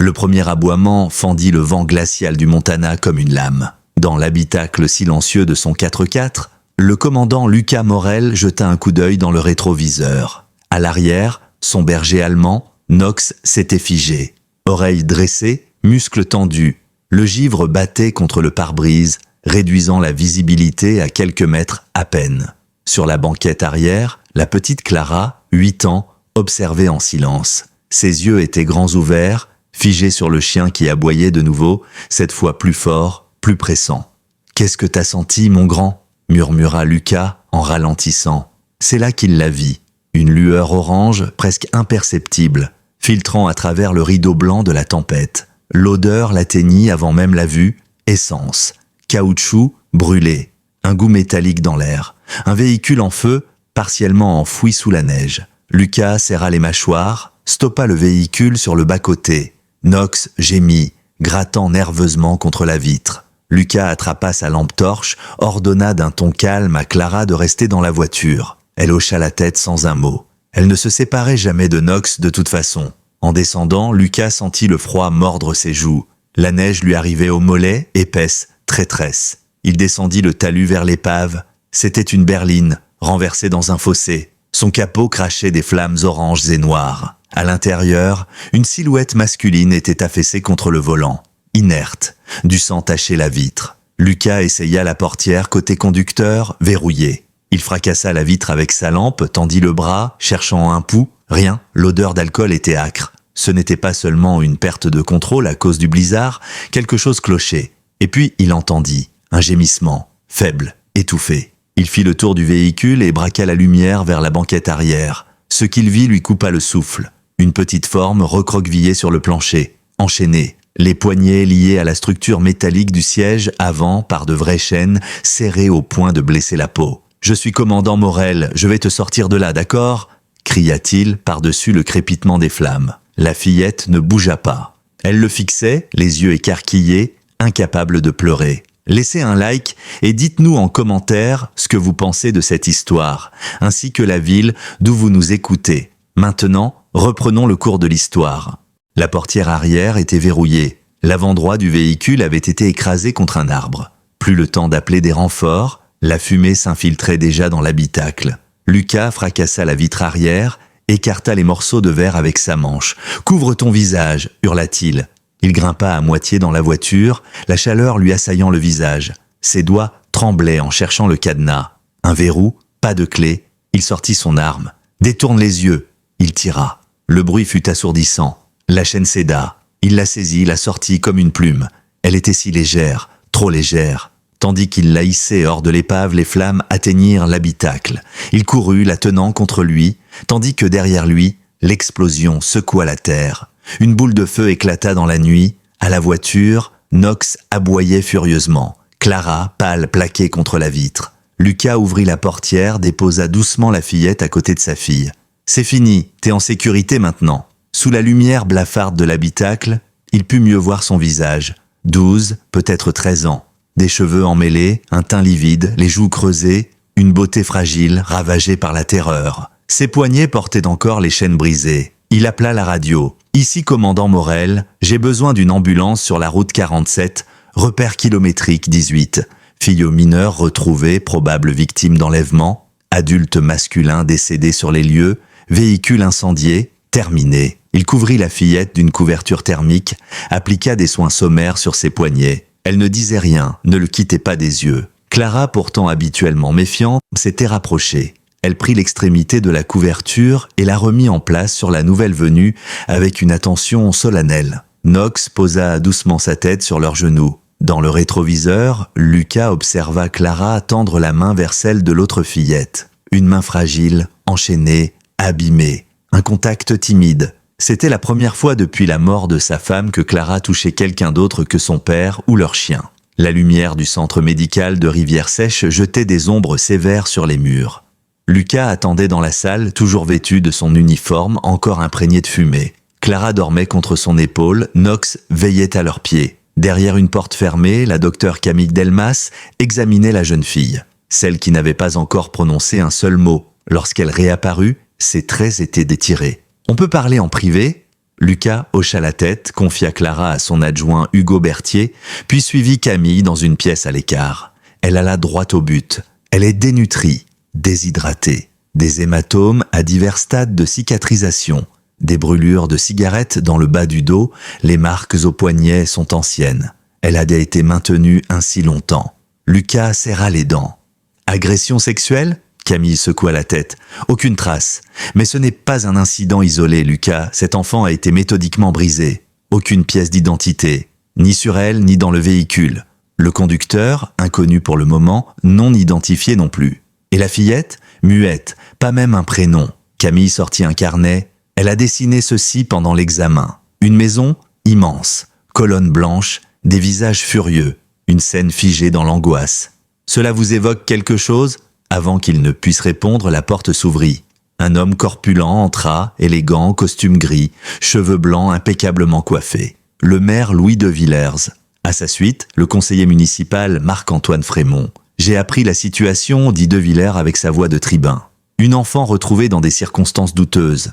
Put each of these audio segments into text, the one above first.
Le premier aboiement fendit le vent glacial du Montana comme une lame. Dans l'habitacle silencieux de son 4x4, le commandant Lucas Morel jeta un coup d'œil dans le rétroviseur. À l'arrière, son berger allemand, Knox, s'était figé. Oreilles dressées, muscles tendus, le givre battait contre le pare-brise, réduisant la visibilité à quelques mètres à peine. Sur la banquette arrière, la petite Clara, 8 ans, observait en silence. Ses yeux étaient grands ouverts, figés sur le chien qui aboyait de nouveau, cette fois plus fort, plus pressant. « Qu'est-ce que t'as senti, mon grand ?» murmura Lucas en ralentissant. C'est là qu'il la vit, une lueur orange presque imperceptible, filtrant à travers le rideau blanc de la tempête. L'odeur l'atteignit avant même la vue, essence, caoutchouc brûlé, un goût métallique dans l'air, un véhicule en feu, partiellement enfoui sous la neige. Lucas serra les mâchoires, stoppa le véhicule sur le bas-côté. Knox gémit, grattant nerveusement contre la vitre. Lucas attrapa sa lampe torche, ordonna d'un ton calme à Clara de rester dans la voiture. Elle hocha la tête sans un mot. Elle ne se séparait jamais de Knox de toute façon. En descendant, Lucas sentit le froid mordre ses joues. La neige lui arrivait aux mollets, épaisse, traîtresse. Il descendit le talus vers l'épave. C'était une berline, renversée dans un fossé. Son capot crachait des flammes oranges et noires. À l'intérieur, une silhouette masculine était affaissée contre le volant. Inerte, du sang tachait la vitre. Lucas essaya la portière côté conducteur, verrouillée. Il fracassa la vitre avec sa lampe, tendit le bras, cherchant un pouls. Rien, l'odeur d'alcool était âcre. Ce n'était pas seulement une perte de contrôle à cause du blizzard, quelque chose clochait. Et puis il entendit un gémissement, faible, étouffé. Il fit le tour du véhicule et braqua la lumière vers la banquette arrière. Ce qu'il vit lui coupa le souffle. Une petite forme recroquevillée sur le plancher, enchaînée. Les poignets liés à la structure métallique du siège avant par de vraies chaînes, serrées au point de blesser la peau. « Je suis commandant Morel, je vais te sortir de là, d'accord ?» cria-t-il par-dessus le crépitement des flammes. La fillette ne bougea pas. Elle le fixait, les yeux écarquillés, incapable de pleurer. Laissez un like et dites-nous en commentaire ce que vous pensez de cette histoire, ainsi que la ville d'où vous nous écoutez. Maintenant, reprenons le cours de l'histoire. La portière arrière était verrouillée. L'avant droit du véhicule avait été écrasé contre un arbre. Plus le temps d'appeler des renforts, la fumée s'infiltrait déjà dans l'habitacle. Lucas fracassa la vitre arrière, écarta les morceaux de verre avec sa manche. « Couvre ton visage !» hurla-t-il. Il grimpa à moitié dans la voiture, la chaleur lui assaillant le visage. Ses doigts tremblaient en cherchant le cadenas. Un verrou, pas de clé. Il sortit son arme. « Détourne les yeux !» Il tira. Le bruit fut assourdissant. La chaîne céda. Il la saisit, la sortit comme une plume. Elle était si légère, trop légère. Tandis qu'il la hissait hors de l'épave, les flammes atteignirent l'habitacle. Il courut, la tenant contre lui, tandis que derrière lui, l'explosion secoua la terre. Une boule de feu éclata dans la nuit. À la voiture, Knox aboyait furieusement. Clara, pâle, plaquée contre la vitre. Lucas ouvrit la portière, déposa doucement la fillette à côté de sa fille. « C'est fini, t'es en sécurité maintenant. » Sous la lumière blafarde de l'habitacle, il put mieux voir son visage. 12, peut-être 13 ans. Des cheveux emmêlés, un teint livide, les joues creusées, une beauté fragile, ravagée par la terreur. Ses poignets portaient encore les chaînes brisées. Il appela la radio. « Ici, commandant Morel, j'ai besoin d'une ambulance sur la route 47, repère kilométrique 18. Fille mineure retrouvée, probable victime d'enlèvement. Adulte masculin décédé sur les lieux. Véhicule incendié. Terminé. » Il couvrit la fillette d'une couverture thermique, appliqua des soins sommaires sur ses poignets. Elle ne disait rien, ne le quittait pas des yeux. Clara, pourtant habituellement méfiante, s'était rapprochée. Elle prit l'extrémité de la couverture et la remit en place sur la nouvelle venue avec une attention solennelle. Knox posa doucement sa tête sur leurs genoux. Dans le rétroviseur, Lucas observa Clara tendre la main vers celle de l'autre fillette. Une main fragile, enchaînée, abîmée. Un contact timide. C'était la première fois depuis la mort de sa femme que Clara touchait quelqu'un d'autre que son père ou leur chien. La lumière du centre médical de Rivière-Sèche jetait des ombres sévères sur les murs. Lucas attendait dans la salle, toujours vêtu de son uniforme, encore imprégné de fumée. Clara dormait contre son épaule, Knox veillait à leurs pieds. Derrière une porte fermée, la docteure Camille Delmas examinait la jeune fille. Celle qui n'avait pas encore prononcé un seul mot. Lorsqu'elle réapparut, ses traits étaient détirés. « On peut parler en privé ?» Lucas hocha la tête, confia Clara à son adjoint Hugo Berthier, puis suivit Camille dans une pièce à l'écart. Elle alla droit au but. Elle est dénutrie, déshydratée. Des hématomes à divers stades de cicatrisation. Des brûlures de cigarettes dans le bas du dos, les marques aux poignets sont anciennes. Elle a été maintenue ainsi longtemps. Lucas serra les dents. Agression sexuelle ? Camille secoua la tête. Aucune trace. Mais ce n'est pas un incident isolé, Lucas. Cet enfant a été méthodiquement brisé. Aucune pièce d'identité. Ni sur elle, ni dans le véhicule. Le conducteur, inconnu pour le moment, non identifié non plus. Et la fillette ? Muette. Pas même un prénom. Camille sortit un carnet. Elle a dessiné ceci pendant l'examen. Une maison immense. Colonnes blanches. Des visages furieux. Une scène figée dans l'angoisse. Cela vous évoque quelque chose ? Avant qu'il ne puisse répondre, la porte s'ouvrit. Un homme corpulent entra, élégant, costume gris, cheveux blancs impeccablement coiffés. Le maire Louis de Villers. À sa suite, le conseiller municipal Marc-Antoine Frémont. J'ai appris la situation, dit De Villers avec sa voix de tribun. Une enfant retrouvée dans des circonstances douteuses.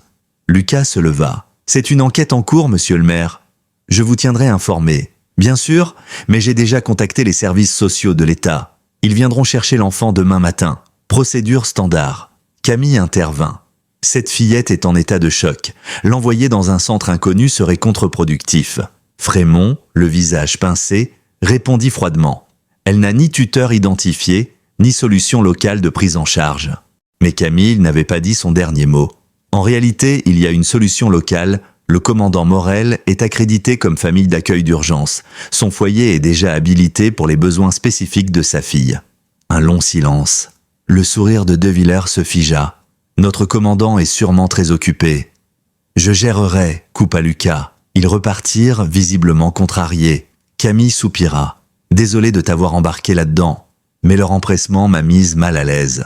Lucas se leva. C'est une enquête en cours, monsieur le maire. Je vous tiendrai informé. Bien sûr, mais j'ai déjà contacté les services sociaux de l'État. Ils viendront chercher l'enfant demain matin. Procédure standard. Camille intervint. Cette fillette est en état de choc. L'envoyer dans un centre inconnu serait contre-productif. Frémont, le visage pincé, répondit froidement. Elle n'a ni tuteur identifié, ni solution locale de prise en charge. Mais Camille n'avait pas dit son dernier mot. En réalité, il y a une solution locale. Le commandant Morel est accrédité comme famille d'accueil d'urgence. Son foyer est déjà habilité pour les besoins spécifiques de sa fille. Un long silence. Le sourire de De Villers se figea. Notre commandant est sûrement très occupé. Je gérerai, coupa Lucas. Ils repartirent, visiblement contrariés. Camille soupira. Désolé de t'avoir embarqué là-dedans, mais leur empressement m'a mise mal à l'aise.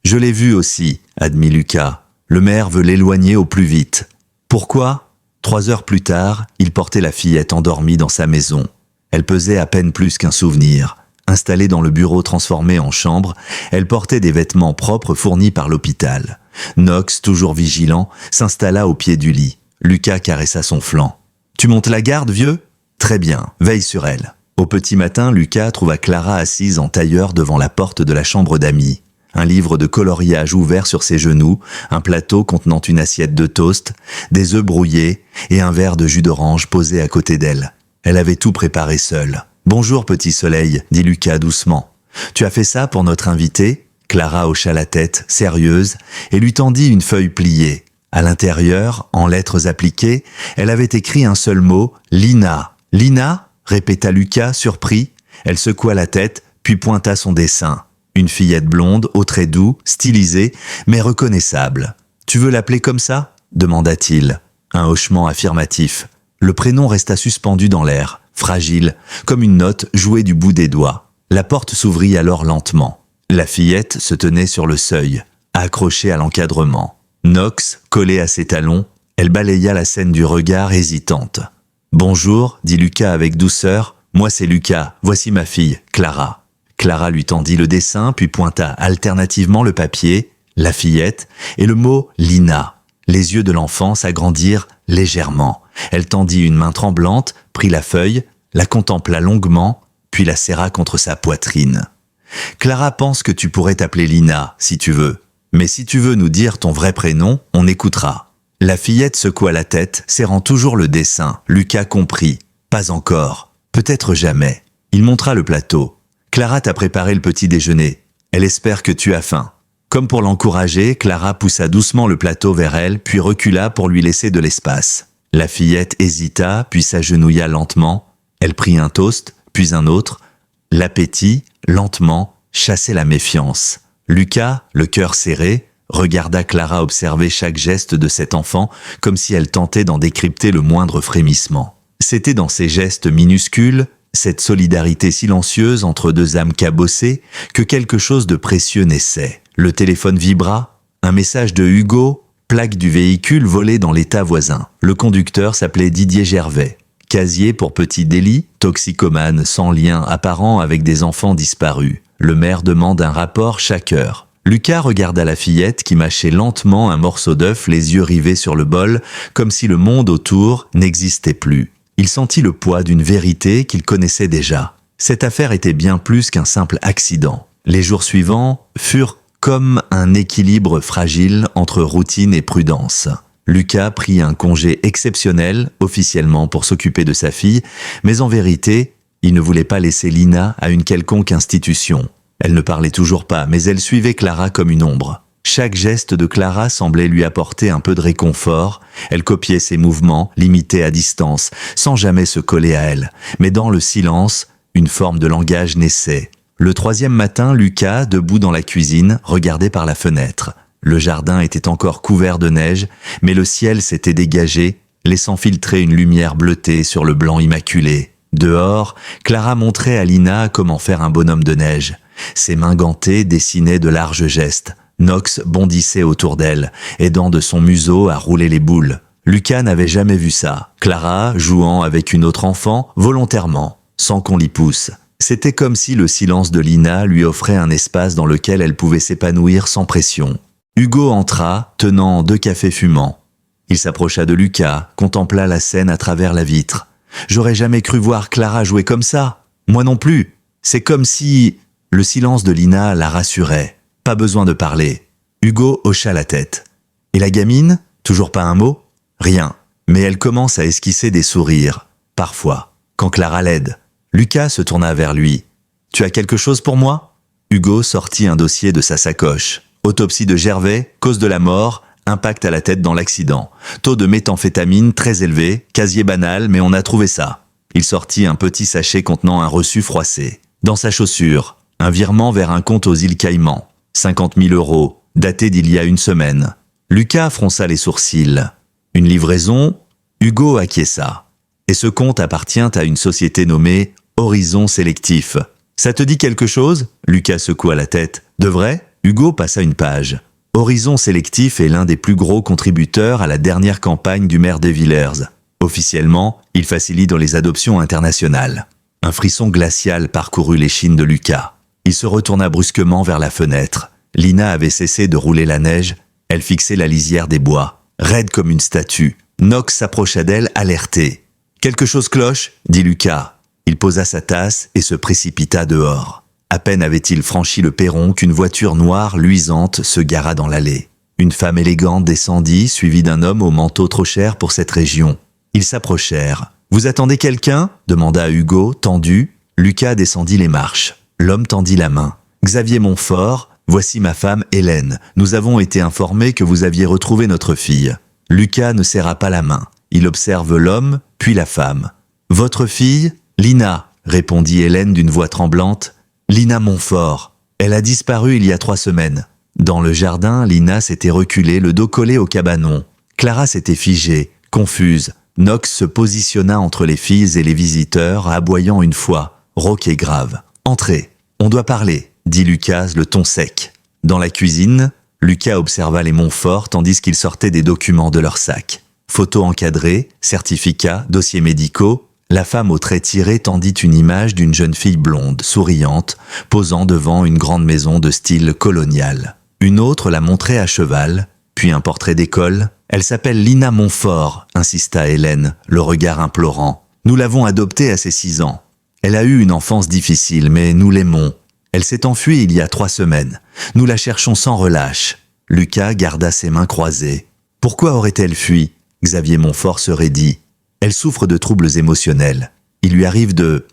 Je l'ai vu aussi, admit Lucas. Le maire veut l'éloigner au plus vite. Pourquoi ? 3 heures plus tard, il portait la fillette endormie dans sa maison. Elle pesait à peine plus qu'un souvenir. Installée dans le bureau transformé en chambre, elle portait des vêtements propres fournis par l'hôpital. Knox, toujours vigilant, s'installa au pied du lit. Lucas caressa son flanc. « Tu montes la garde, vieux ? Très bien, veille sur elle. » Au petit matin, Lucas trouva Clara assise en tailleur devant la porte de la chambre d'amis. Un livre de coloriage ouvert sur ses genoux, un plateau contenant une assiette de toast, des œufs brouillés et un verre de jus d'orange posé à côté d'elle. Elle avait tout préparé seule. « Bonjour, petit soleil, » dit Lucas doucement. « Tu as fait ça pour notre invité ?» Clara hocha la tête, sérieuse, et lui tendit une feuille pliée. À l'intérieur, en lettres appliquées, elle avait écrit un seul mot, « Lina ». « Lina » répéta Lucas, surpris. Elle secoua la tête, puis pointa son dessin. Une fillette blonde, aux traits doux, stylisée, mais reconnaissable. « Tu veux l'appeler comme ça ?» demanda-t-il. Un hochement affirmatif. Le prénom resta suspendu dans l'air, fragile, comme une note jouée du bout des doigts. La porte s'ouvrit alors lentement. La fillette se tenait sur le seuil, accrochée à l'encadrement. Knox, collée à ses talons, elle balaya la scène du regard hésitante. « Bonjour, dit Lucas avec douceur. Moi c'est Lucas, voici ma fille, Clara. » Clara lui tendit le dessin, puis pointa alternativement le papier, la fillette, et le mot « Lina ». Les yeux de l'enfant s'agrandirent légèrement. Elle tendit une main tremblante, prit la feuille, la contempla longuement, puis la serra contre sa poitrine. « Clara pense que tu pourrais t'appeler Lina, si tu veux. Mais si tu veux nous dire ton vrai prénom, on écoutera. » La fillette secoua la tête, serrant toujours le dessin. Lucas comprit. « Pas encore. Peut-être jamais. » Il montra le plateau. « Clara t'a préparé le petit déjeuner. Elle espère que tu as faim. » Comme pour l'encourager, Clara poussa doucement le plateau vers elle, puis recula pour lui laisser de l'espace. La fillette hésita, puis s'agenouilla lentement. Elle prit un toast, puis un autre. L'appétit, lentement, chassait la méfiance. Lucas, le cœur serré, regarda Clara observer chaque geste de cet enfant comme si elle tentait d'en décrypter le moindre frémissement. C'était dans ces gestes minuscules, cette solidarité silencieuse entre deux âmes cabossées, que quelque chose de précieux naissait. Le téléphone vibra, un message de Hugo, plaque du véhicule volé dans l'état voisin. Le conducteur s'appelait Didier Gervais. Casier pour petit délit, toxicomane sans lien apparent avec des enfants disparus. Le maire demande un rapport chaque heure. Lucas regarda la fillette qui mâchait lentement un morceau d'œuf, les yeux rivés sur le bol, comme si le monde autour n'existait plus. Il sentit le poids d'une vérité qu'il connaissait déjà. Cette affaire était bien plus qu'un simple accident. Les jours suivants furent comme un équilibre fragile entre routine et prudence. Lucas prit un congé exceptionnel, officiellement pour s'occuper de sa fille, mais en vérité, il ne voulait pas laisser Lina à une quelconque institution. Elle ne parlait toujours pas, mais elle suivait Clara comme une ombre. Chaque geste de Clara semblait lui apporter un peu de réconfort. Elle copiait ses mouvements, l'imitait à distance, sans jamais se coller à elle. Mais dans le silence, une forme de langage naissait. Le troisième matin, Lucas, debout dans la cuisine, regardait par la fenêtre. Le jardin était encore couvert de neige, mais le ciel s'était dégagé, laissant filtrer une lumière bleutée sur le blanc immaculé. Dehors, Clara montrait à Lina comment faire un bonhomme de neige. Ses mains gantées dessinaient de larges gestes. Nox bondissait autour d'elle, aidant de son museau à rouler les boules. Lucas n'avait jamais vu ça. Clara, jouant avec une autre enfant, volontairement, sans qu'on l'y pousse. C'était comme si le silence de Lina lui offrait un espace dans lequel elle pouvait s'épanouir sans pression. Hugo entra, tenant 2 cafés fumants. Il s'approcha de Lucas, contempla la scène à travers la vitre. « J'aurais jamais cru voir Clara jouer comme ça. Moi non plus. C'est comme si… » Le silence de Lina la rassurait. Pas besoin de parler. Hugo hocha la tête. « Et la gamine? Toujours pas un mot? » Rien. Mais elle commence à esquisser des sourires. Parfois. Quand Clara l'aide. Lucas se tourna vers lui. « Tu as quelque chose pour moi ?» Hugo sortit un dossier de sa sacoche. Autopsie de Gervais, cause de la mort, impact à la tête dans l'accident. Taux de méthamphétamine très élevé, casier banal, mais on a trouvé ça. Il sortit un petit sachet contenant un reçu froissé. Dans sa chaussure, un virement vers un compte aux îles Caïmans. 50 000 €, daté d'il y a 1 semaine. Lucas fronça les sourcils. Une livraison? Hugo acquiesça. Et ce compte appartient à une société nommée Horizon Sélectif. Ça te dit quelque chose? Lucas secoua la tête. De vrai? Hugo passa une page. Horizon Sélectif est l'un des plus gros contributeurs à la dernière campagne du maire de Villers. Officiellement, il facilite dans les adoptions internationales. Un frisson glacial parcourut l'échine de Lucas. Il se retourna brusquement vers la fenêtre. Lina avait cessé de rouler la neige. Elle fixait la lisière des bois, raide comme une statue. Nox s'approcha d'elle, alerté. « Quelque chose cloche ?» dit Lucas. Il posa sa tasse et se précipita dehors. À peine avait-il franchi le perron qu'une voiture noire luisante se gara dans l'allée. Une femme élégante descendit, suivie d'un homme au manteau trop cher pour cette région. Ils s'approchèrent. « Vous attendez quelqu'un ?» demanda Hugo, tendu. Lucas descendit les marches. L'homme tendit la main. « Xavier Montfort, voici ma femme Hélène. Nous avons été informés que vous aviez retrouvé notre fille. » Lucas ne serra pas la main. Il observe l'homme, puis la femme. « Votre fille ?»« Lina » répondit Hélène d'une voix tremblante. Lina Montfort. Elle a disparu il y a 3 semaines. Dans le jardin, Lina s'était reculée, le dos collé au cabanon. Clara s'était figée, confuse. Nox se positionna entre les filles et les visiteurs, aboyant une fois, rauque et grave. « Entrez, on doit parler », dit Lucas, le ton sec. Dans la cuisine, Lucas observa les Montfort tandis qu'ils sortaient des documents de leur sac. Photos encadrées, certificats, dossiers médicaux. La femme aux traits tirés tendit une image d'une jeune fille blonde, souriante, posant devant une grande maison de style colonial. Une autre la montrait à cheval, puis un portrait d'école. « Elle s'appelle Lina Montfort », insista Hélène, le regard implorant. « Nous l'avons adoptée à ses 6 ans. Elle a eu une enfance difficile, mais nous l'aimons. Elle s'est enfuie il y a 3 semaines. Nous la cherchons sans relâche. » Lucas garda ses mains croisées. « Pourquoi aurait-elle fui ?» Xavier Montfort se raidit. Elle souffre de troubles émotionnels. Il lui arrive de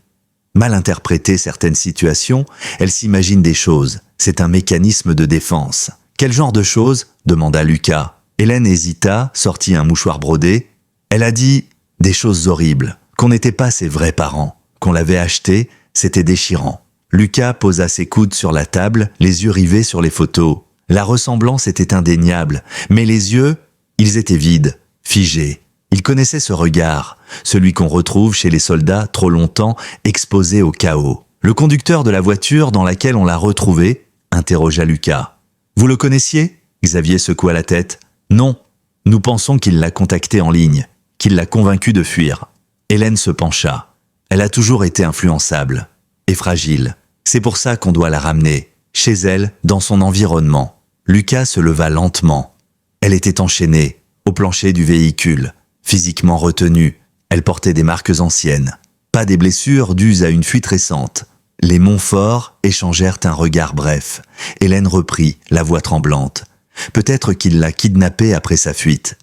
mal interpréter certaines situations. Elle s'imagine des choses. C'est un mécanisme de défense. « Quel genre de choses ?» demanda Lucas. Hélène hésita, sortit un mouchoir brodé. Elle a dit des choses horribles, qu'on n'était pas ses vrais parents, qu'on l'avait acheté, c'était déchirant. Lucas posa ses coudes sur la table, les yeux rivés sur les photos. La ressemblance était indéniable, mais les yeux, ils étaient vides, figés. Il connaissait ce regard, celui qu'on retrouve chez les soldats trop longtemps exposés au chaos. Le conducteur de la voiture dans laquelle on l'a retrouvé interrogea Lucas. « Vous le connaissiez ?» Xavier secoua la tête. « Non, nous pensons qu'il l'a contacté en ligne, qu'il l'a convaincu de fuir. » Hélène se pencha. Elle a toujours été influençable et fragile. C'est pour ça qu'on doit la ramener. chez elle, dans son environnement. Lucas se leva lentement. Elle était enchaînée, au plancher du véhicule, physiquement retenue. Elle portait des marques anciennes. Pas des blessures dues à une fuite récente. Les Montfort échangèrent un regard bref. Hélène reprit, la voix tremblante. Peut-être qu'il l'a kidnappée après sa fuite.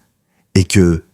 Et que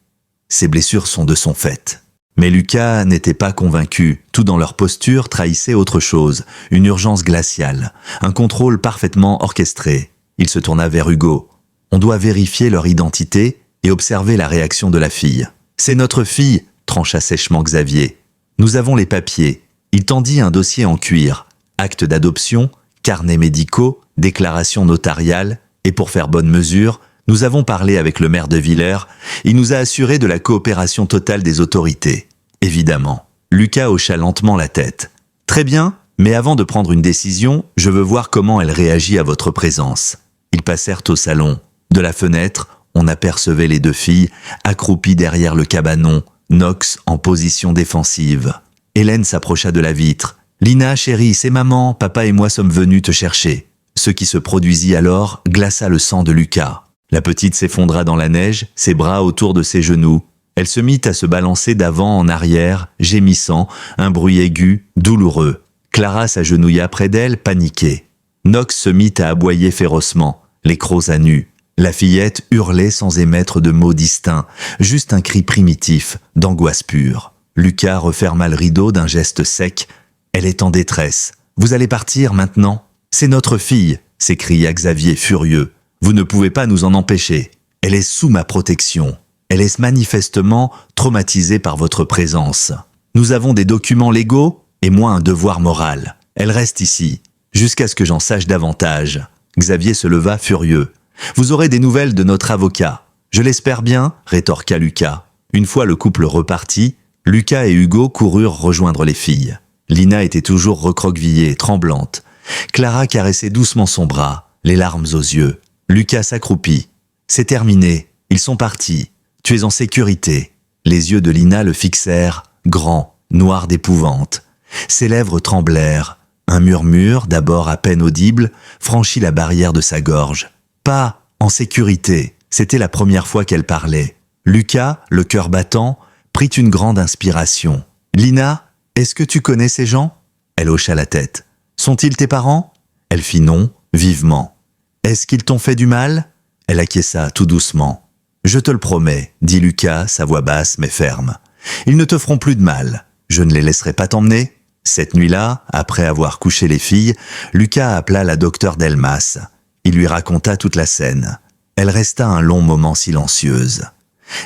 ces blessures sont de son fait. Mais Lucas n'était pas convaincu. Tout dans leur posture trahissait autre chose. Une urgence glaciale. Un contrôle parfaitement orchestré. Il se tourna vers Hugo. On doit vérifier leur identité et observer la réaction de la fille. C'est notre fille, trancha sèchement Xavier. Nous avons les papiers. Il tendit un dossier en cuir. Acte d'adoption, carnets médicaux, déclaration notariale, et pour faire bonne mesure, nous avons parlé avec le maire de Villers. Il nous a assuré de la coopération totale des autorités. Évidemment. Lucas hocha lentement la tête. Très bien, mais avant de prendre une décision, je veux voir comment elle réagit à votre présence. Ils passèrent au salon. De la fenêtre, on apercevait les deux filles, accroupies derrière le cabanon, Knox en position défensive. Hélène s'approcha de la vitre. « Lina, chérie, c'est maman, papa et moi sommes venus te chercher. » Ce qui se produisit alors glaça le sang de Lucas. La petite s'effondra dans la neige, ses bras autour de ses genoux. Elle se mit à se balancer d'avant en arrière, gémissant, un bruit aigu, douloureux. Clara s'agenouilla près d'elle, paniquée. Knox se mit à aboyer férocement, les crocs à nu. La fillette hurlait sans émettre de mots distincts, juste un cri primitif, d'angoisse pure. Lucas referma le rideau d'un geste sec. « Elle est en détresse. Vous allez partir maintenant ? C'est notre fille !» s'écria Xavier furieux. « Vous ne pouvez pas nous en empêcher. Elle est sous ma protection. Elle est manifestement traumatisée par votre présence. Nous avons des documents légaux et moi un devoir moral. Elle reste ici, jusqu'à ce que j'en sache davantage. » Xavier se leva furieux. « Vous aurez des nouvelles de notre avocat. Je l'espère bien, rétorqua Lucas. Une fois le couple reparti, Lucas et Hugo coururent rejoindre les filles. Lina était toujours recroquevillée, tremblante. Clara caressait doucement son bras, les larmes aux yeux. Lucas s'accroupit. « C'est terminé, ils sont partis. Tu es en sécurité. » Les yeux de Lina le fixèrent, grands, noirs d'épouvante. Ses lèvres tremblèrent. Un murmure, d'abord à peine audible, franchit la barrière de sa gorge. Pas en sécurité. C'était la première fois qu'elle parlait. Lucas, le cœur battant, prit une grande inspiration. « Lina, est-ce que tu connais ces gens ?» Elle hocha la tête. « Sont-ils tes parents ?» Elle fit non, vivement. « Est-ce qu'ils t'ont fait du mal ?» Elle acquiesça tout doucement. « Je te le promets, » dit Lucas, sa voix basse mais ferme. « Ils ne te feront plus de mal. Je ne les laisserai pas t'emmener. » Cette nuit-là, après avoir couché les filles, Lucas appela la docteure Delmas. Il lui raconta toute la scène. Elle resta un long moment silencieuse.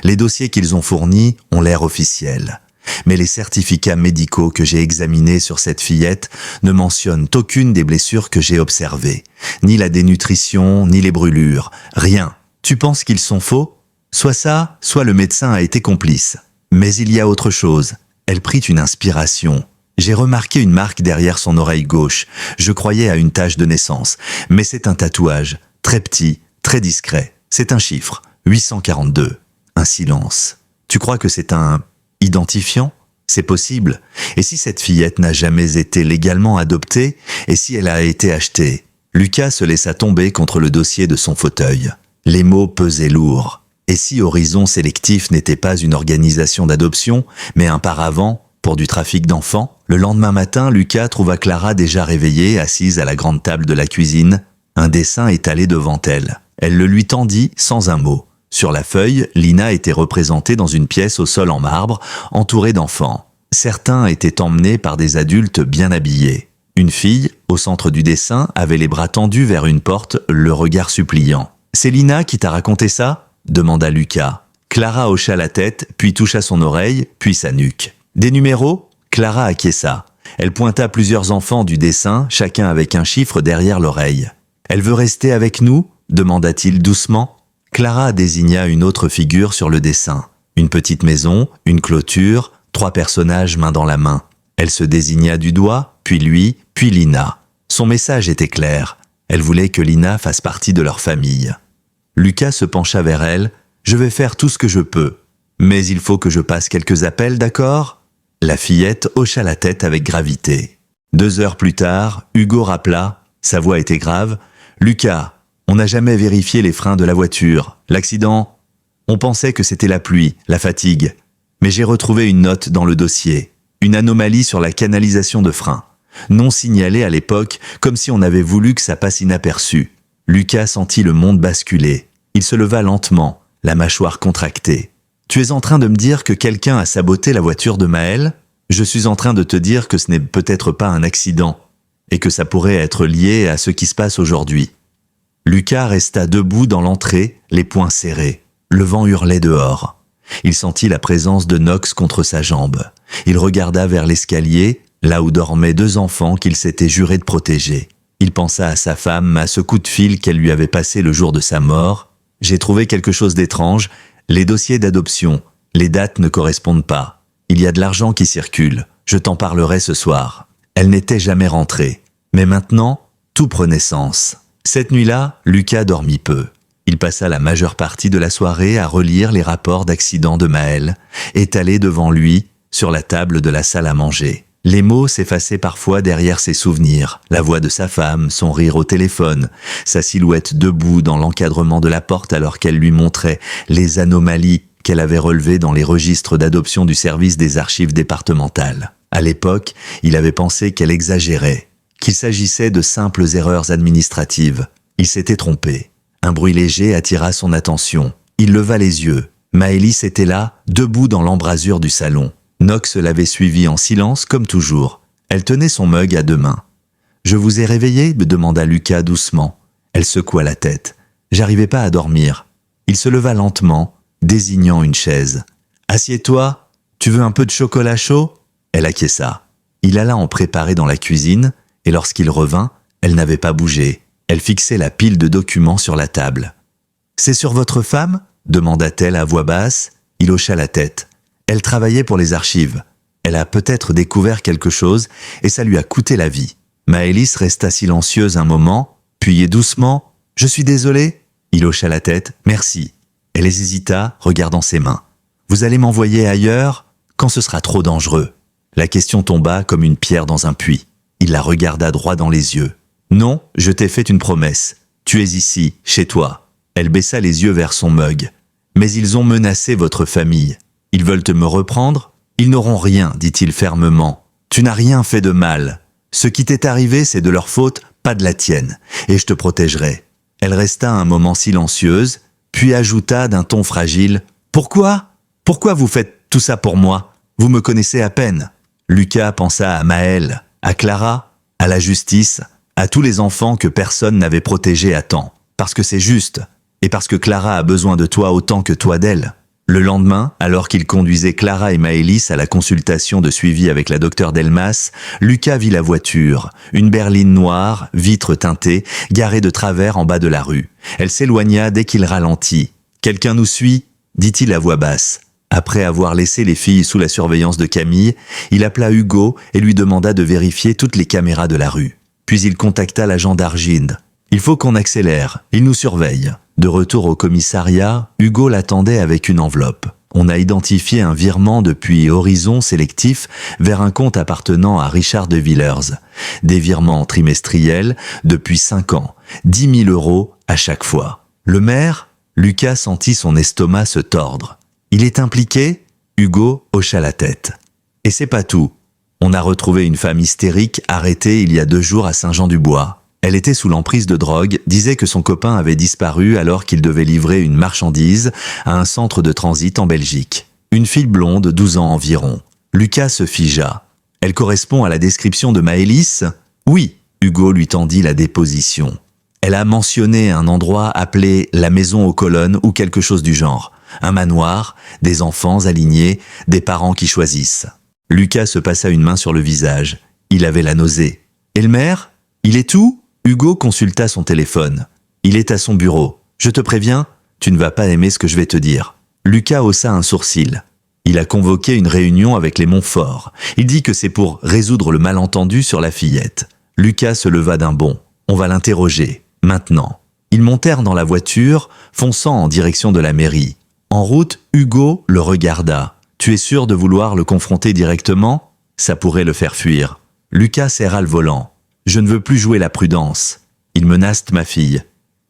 Les dossiers qu'ils ont fournis ont l'air officiels. Mais les certificats médicaux que j'ai examinés sur cette fillette ne mentionnent aucune des blessures que j'ai observées. Ni la dénutrition, ni les brûlures. Rien. Tu penses qu'ils sont faux ? Soit ça, soit le médecin a été complice. Mais il y a autre chose. Elle prit une inspiration. J'ai remarqué une marque derrière son oreille gauche. Je croyais à une tache de naissance. Mais c'est un tatouage. Très petit, très discret. C'est un chiffre. 842. Un silence. Tu crois que c'est un identifiant ? C'est possible. Et si cette fillette n'a jamais été légalement adoptée ? Et si elle a été achetée ? Lucas se laissa tomber contre le dossier de son fauteuil. Les mots pesaient lourd. Et si Horizon Sélectif n'était pas une organisation d'adoption, mais un paravent pour du trafic d'enfants ? Le lendemain matin, Lucas trouva Clara déjà réveillée, assise à la grande table de la cuisine, un dessin étalé devant elle. Elle le lui tendit sans un mot. Sur la feuille, Lina était représentée dans une pièce au sol en marbre, entourée d'enfants. Certains étaient emmenés par des adultes bien habillés. Une fille, au centre du dessin, avait les bras tendus vers une porte, le regard suppliant. « C'est Lina qui t'a raconté ça ?» demanda Lucas. Clara hocha la tête, puis toucha son oreille, puis sa nuque. « Des numéros ?» Clara acquiesça. Elle pointa plusieurs enfants du dessin, chacun avec un chiffre derrière l'oreille. « Elle veut rester avec nous ?» demanda-t-il doucement. Clara désigna une autre figure sur le dessin. Une petite maison, une clôture, 3 personnages main dans la main. Elle se désigna du doigt, puis lui, puis Lina. Son message était clair. Elle voulait que Lina fasse partie de leur famille. Lucas se pencha vers elle. « Je vais faire tout ce que je peux. Mais il faut que je passe quelques appels, d'accord ?» La fillette hocha la tête avec gravité. 2 heures plus tard, Hugo rappela Sa voix était grave. « Lucas, on n'a jamais vérifié les freins de la voiture. L'accident, on pensait que c'était la pluie, la fatigue. Mais j'ai retrouvé une note dans le dossier. Une anomalie sur la canalisation de frein. Non signalée à l'époque, comme si on avait voulu que ça passe inaperçu. » Lucas sentit le monde basculer. Il se leva lentement, la mâchoire contractée. « Tu es en train de me dire que quelqu'un a saboté la voiture de Maël ? Je suis en train de te dire que ce n'est peut-être pas un accident, et que ça pourrait être lié à ce qui se passe aujourd'hui. » Lucas resta debout dans l'entrée, les poings serrés. Le vent hurlait dehors. Il sentit la présence de Knox contre sa jambe. Il regarda vers l'escalier, là où dormaient 2 enfants qu'il s'était juré de protéger. Il pensa à sa femme, à ce coup de fil qu'elle lui avait passé le jour de sa mort. « J'ai trouvé quelque chose d'étrange. Les dossiers d'adoption, les dates ne correspondent pas. Il y a de l'argent qui circule. Je t'en parlerai ce soir. » Elle n'était jamais rentrée. Mais maintenant, tout prenait sens. Cette nuit-là, Lucas dormit peu. Il passa la majeure partie de la soirée à relire les rapports d'accident de Maël, étalés devant lui, sur la table de la salle à manger. Les mots s'effaçaient parfois derrière ses souvenirs, la voix de sa femme, son rire au téléphone, sa silhouette debout dans l'encadrement de la porte alors qu'elle lui montrait les anomalies qu'elle avait relevées dans les registres d'adoption du service des archives départementales. À l'époque, il avait pensé qu'elle exagérait, qu'il s'agissait de simples erreurs administratives. Il s'était trompé. Un bruit léger attira son attention. Il leva les yeux. Maëlys était là, debout dans l'embrasure du salon. Knox l'avait suivi en silence comme toujours. Elle tenait son mug à 2 mains. « Je vous ai réveillé ?» me demanda Lucas doucement. Elle secoua la tête. « J'arrivais pas à dormir. » Il se leva lentement, désignant une chaise. « Assieds-toi. Tu veux un peu de chocolat chaud ?» Elle acquiesça. Il alla en préparer dans la cuisine, et lorsqu'il revint, elle n'avait pas bougé. Elle fixait la pile de documents sur la table. « C'est sur votre femme ?» demanda-t-elle à voix basse. Il hocha la tête. Elle travaillait pour les archives. Elle a peut-être découvert quelque chose, et ça lui a coûté la vie. Maëlys resta silencieuse un moment, puis doucement « Je suis désolée ?» Il hocha la tête « Merci ». Elle hésita, regardant ses mains. « Vous allez m'envoyer ailleurs quand ce sera trop dangereux ?» La question tomba comme une pierre dans un puits. Il la regarda droit dans les yeux. « Non, je t'ai fait une promesse. Tu es ici, chez toi. » Elle baissa les yeux vers son mug. « Mais ils ont menacé votre famille. Ils veulent te me reprendre ? Ils n'auront rien, dit-il fermement. Tu n'as rien fait de mal. Ce qui t'est arrivé, c'est de leur faute, pas de la tienne. Et je te protégerai. » Elle resta un moment silencieuse, puis ajouta d'un ton fragile. « Pourquoi ? Pourquoi vous faites tout ça pour moi ? Vous me connaissez à peine. » Lucas pensa à Maël, à Clara, à la justice, à tous les enfants que personne n'avait protégés à temps. Parce que c'est juste, et parce que Clara a besoin de toi autant que toi d'elle. Le lendemain, alors qu'il conduisait Clara et Maëlys à la consultation de suivi avec la docteure Delmas, Lucas vit la voiture, une berline noire, vitre teintée, garée de travers en bas de la rue. Elle s'éloigna dès qu'il ralentit. « Quelqu'un nous suit ?» dit-il à voix basse. Après avoir laissé les filles sous la surveillance de Camille, il appela Hugo et lui demanda de vérifier toutes les caméras de la rue. Puis il contacta l'agent d'Arginde. « Il faut qu'on accélère, il nous surveille. » De retour au commissariat, Hugo l'attendait avec une enveloppe. On a identifié un virement depuis Horizon Sélectif vers un compte appartenant à Richard de Villers. Des virements trimestriels depuis 5 ans, 10 000 € à chaque fois. Le maire, Lucas sentit son estomac se tordre. « Il est impliqué ?» Hugo hocha la tête. « Et c'est pas tout. On a retrouvé une femme hystérique arrêtée il y a 2 jours à Saint-Jean-du-Bois. Elle était sous l'emprise de drogue, disait que son copain avait disparu alors qu'il devait livrer une marchandise à un centre de transit en Belgique. Une fille blonde, 12 ans environ. Lucas se figea. « Elle correspond à la description de Maëlys ?»« Oui. » Hugo lui tendit la déposition. « Elle a mentionné un endroit appelé la maison aux colonnes ou quelque chose du genre. Un manoir, des enfants alignés, des parents qui choisissent. » Lucas se passa une main sur le visage. Il avait la nausée. « Et le maire ? Il est où ?» Hugo consulta son téléphone. « Il est à son bureau. Je te préviens, tu ne vas pas aimer ce que je vais te dire. » Lucas haussa un sourcil. Il a convoqué une réunion avec les Montfort. Il dit que c'est pour résoudre le malentendu sur la fillette. Lucas se leva d'un bond. « On va l'interroger. Maintenant. » Ils montèrent dans la voiture, fonçant en direction de la mairie. En route, Hugo le regarda. « Tu es sûr de vouloir le confronter directement ? Ça pourrait le faire fuir. » Lucas serra le volant. Je ne veux plus jouer la prudence. Ils menacent ma fille.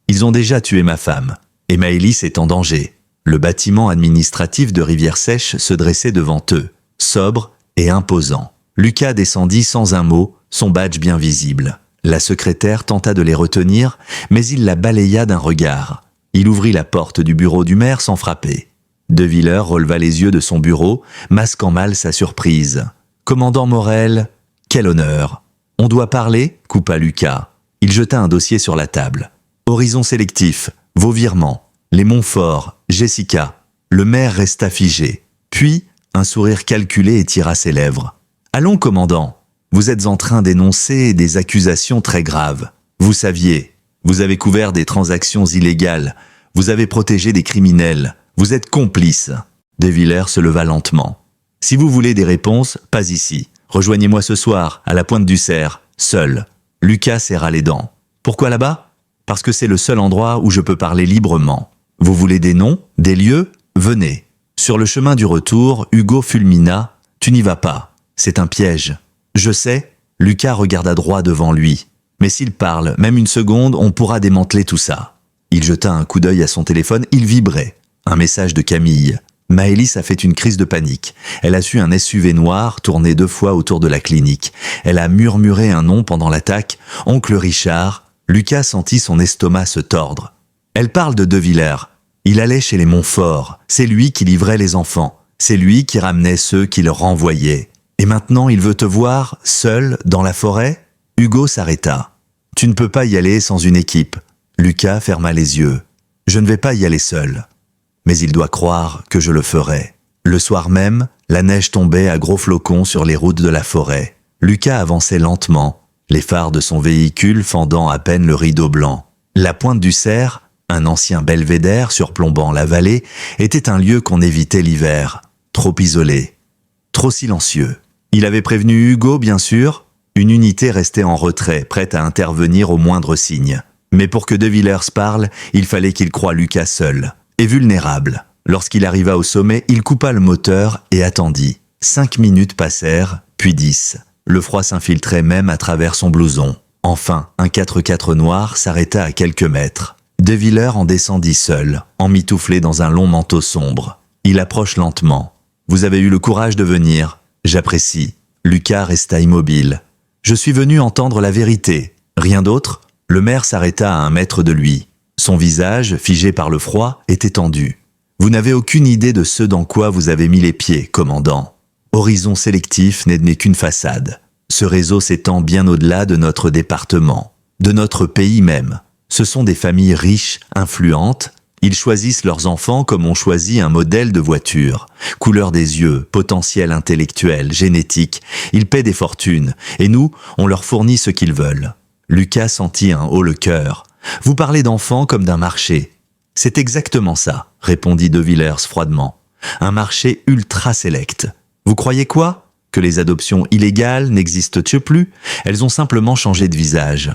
Ils ont déjà tué ma femme. Et Maëlys est en danger. Le bâtiment administratif de Rivière-Sèche se dressait devant eux, sobre et imposant. Lucas descendit sans un mot, son badge bien visible. La secrétaire tenta de les retenir, mais il la balaya d'un regard. Il ouvrit la porte du bureau du maire sans frapper. De Villers releva les yeux de son bureau, masquant mal sa surprise. « Commandant Morel, quel honneur !»« On doit parler ?» coupa Lucas. Il jeta un dossier sur la table. « Horizon sélectif, vos virements, les Montfort, Jessica. » Le maire resta figé. Puis, un sourire calculé étira ses lèvres. « Allons, commandant. Vous êtes en train d'énoncer des accusations très graves. Vous saviez, vous avez couvert des transactions illégales, vous avez protégé des criminels, vous êtes complice. » De Villers se leva lentement. « Si vous voulez des réponses, pas ici. Rejoignez-moi ce soir, à la Pointe du Cerf, seul. » Lucas serra les dents. « Pourquoi là-bas ? Parce que c'est le seul endroit où je peux parler librement. Vous voulez des noms, des lieux ? Venez. » Sur le chemin du retour, Hugo fulmina. « Tu n'y vas pas. C'est un piège. » « Je sais. » Lucas regarda droit devant lui. « Mais s'il parle, même une seconde, on pourra démanteler tout ça. » Il jeta un coup d'œil à son téléphone, il vibrait. Un message de Camille. Maëlys a fait une crise de panique. Elle a su un SUV noir tourner 2 fois autour de la clinique. Elle a murmuré un nom pendant l'attaque. Oncle Richard. Lucas sentit son estomac se tordre. Elle parle de Villers. Il allait chez les Montfort. C'est lui qui livrait les enfants. C'est lui qui ramenait ceux qui le renvoyaient. Et maintenant, il veut te voir, seul, dans la forêt ? Hugo s'arrêta. « Tu ne peux pas y aller sans une équipe. » Lucas ferma les yeux. « Je ne vais pas y aller seul. » Mais il doit croire que je le ferai. Le soir même, la neige tombait à gros flocons sur les routes de la forêt. Lucas avançait lentement, les phares de son véhicule fendant à peine le rideau blanc. La Pointe du Cerf, un ancien belvédère surplombant la vallée, était un lieu qu'on évitait l'hiver. Trop isolé, trop silencieux. Il avait prévenu Hugo, bien sûr. Une unité restait en retrait, prête à intervenir au moindre signe. Mais pour que De Villers parle, il fallait qu'il croie Lucas seul et vulnérable. Lorsqu'il arriva au sommet, il coupa le moteur et attendit. 5 minutes passèrent, puis 10. Le froid s'infiltrait même à travers son blouson. Enfin, un 4x4 noir s'arrêta à quelques mètres. De Villers en descendit seul, emmitouflé dans un long manteau sombre. Il approche lentement. « Vous avez eu le courage de venir. J'apprécie. » Lucas resta immobile. « Je suis venu entendre la vérité. Rien d'autre ?» Le maire s'arrêta à 1 mètre de lui. Son visage, figé par le froid, était tendu. « Vous n'avez aucune idée de ce dans quoi vous avez mis les pieds, commandant. Horizon sélectif n'est qu'une façade. Ce réseau s'étend bien au-delà de notre département, de notre pays même. Ce sont des familles riches, influentes. Ils choisissent leurs enfants comme on choisit un modèle de voiture. Couleur des yeux, potentiel intellectuel, génétique. Ils paient des fortunes. Et nous, on leur fournit ce qu'ils veulent. » Lucas sentit un haut le cœur. « Vous parlez d'enfants comme d'un marché. »« C'est exactement ça, » répondit De Villers froidement. « Un marché ultra sélect. Vous croyez quoi ? Que les adoptions illégales n'existent plus ? Elles ont simplement changé de visage. »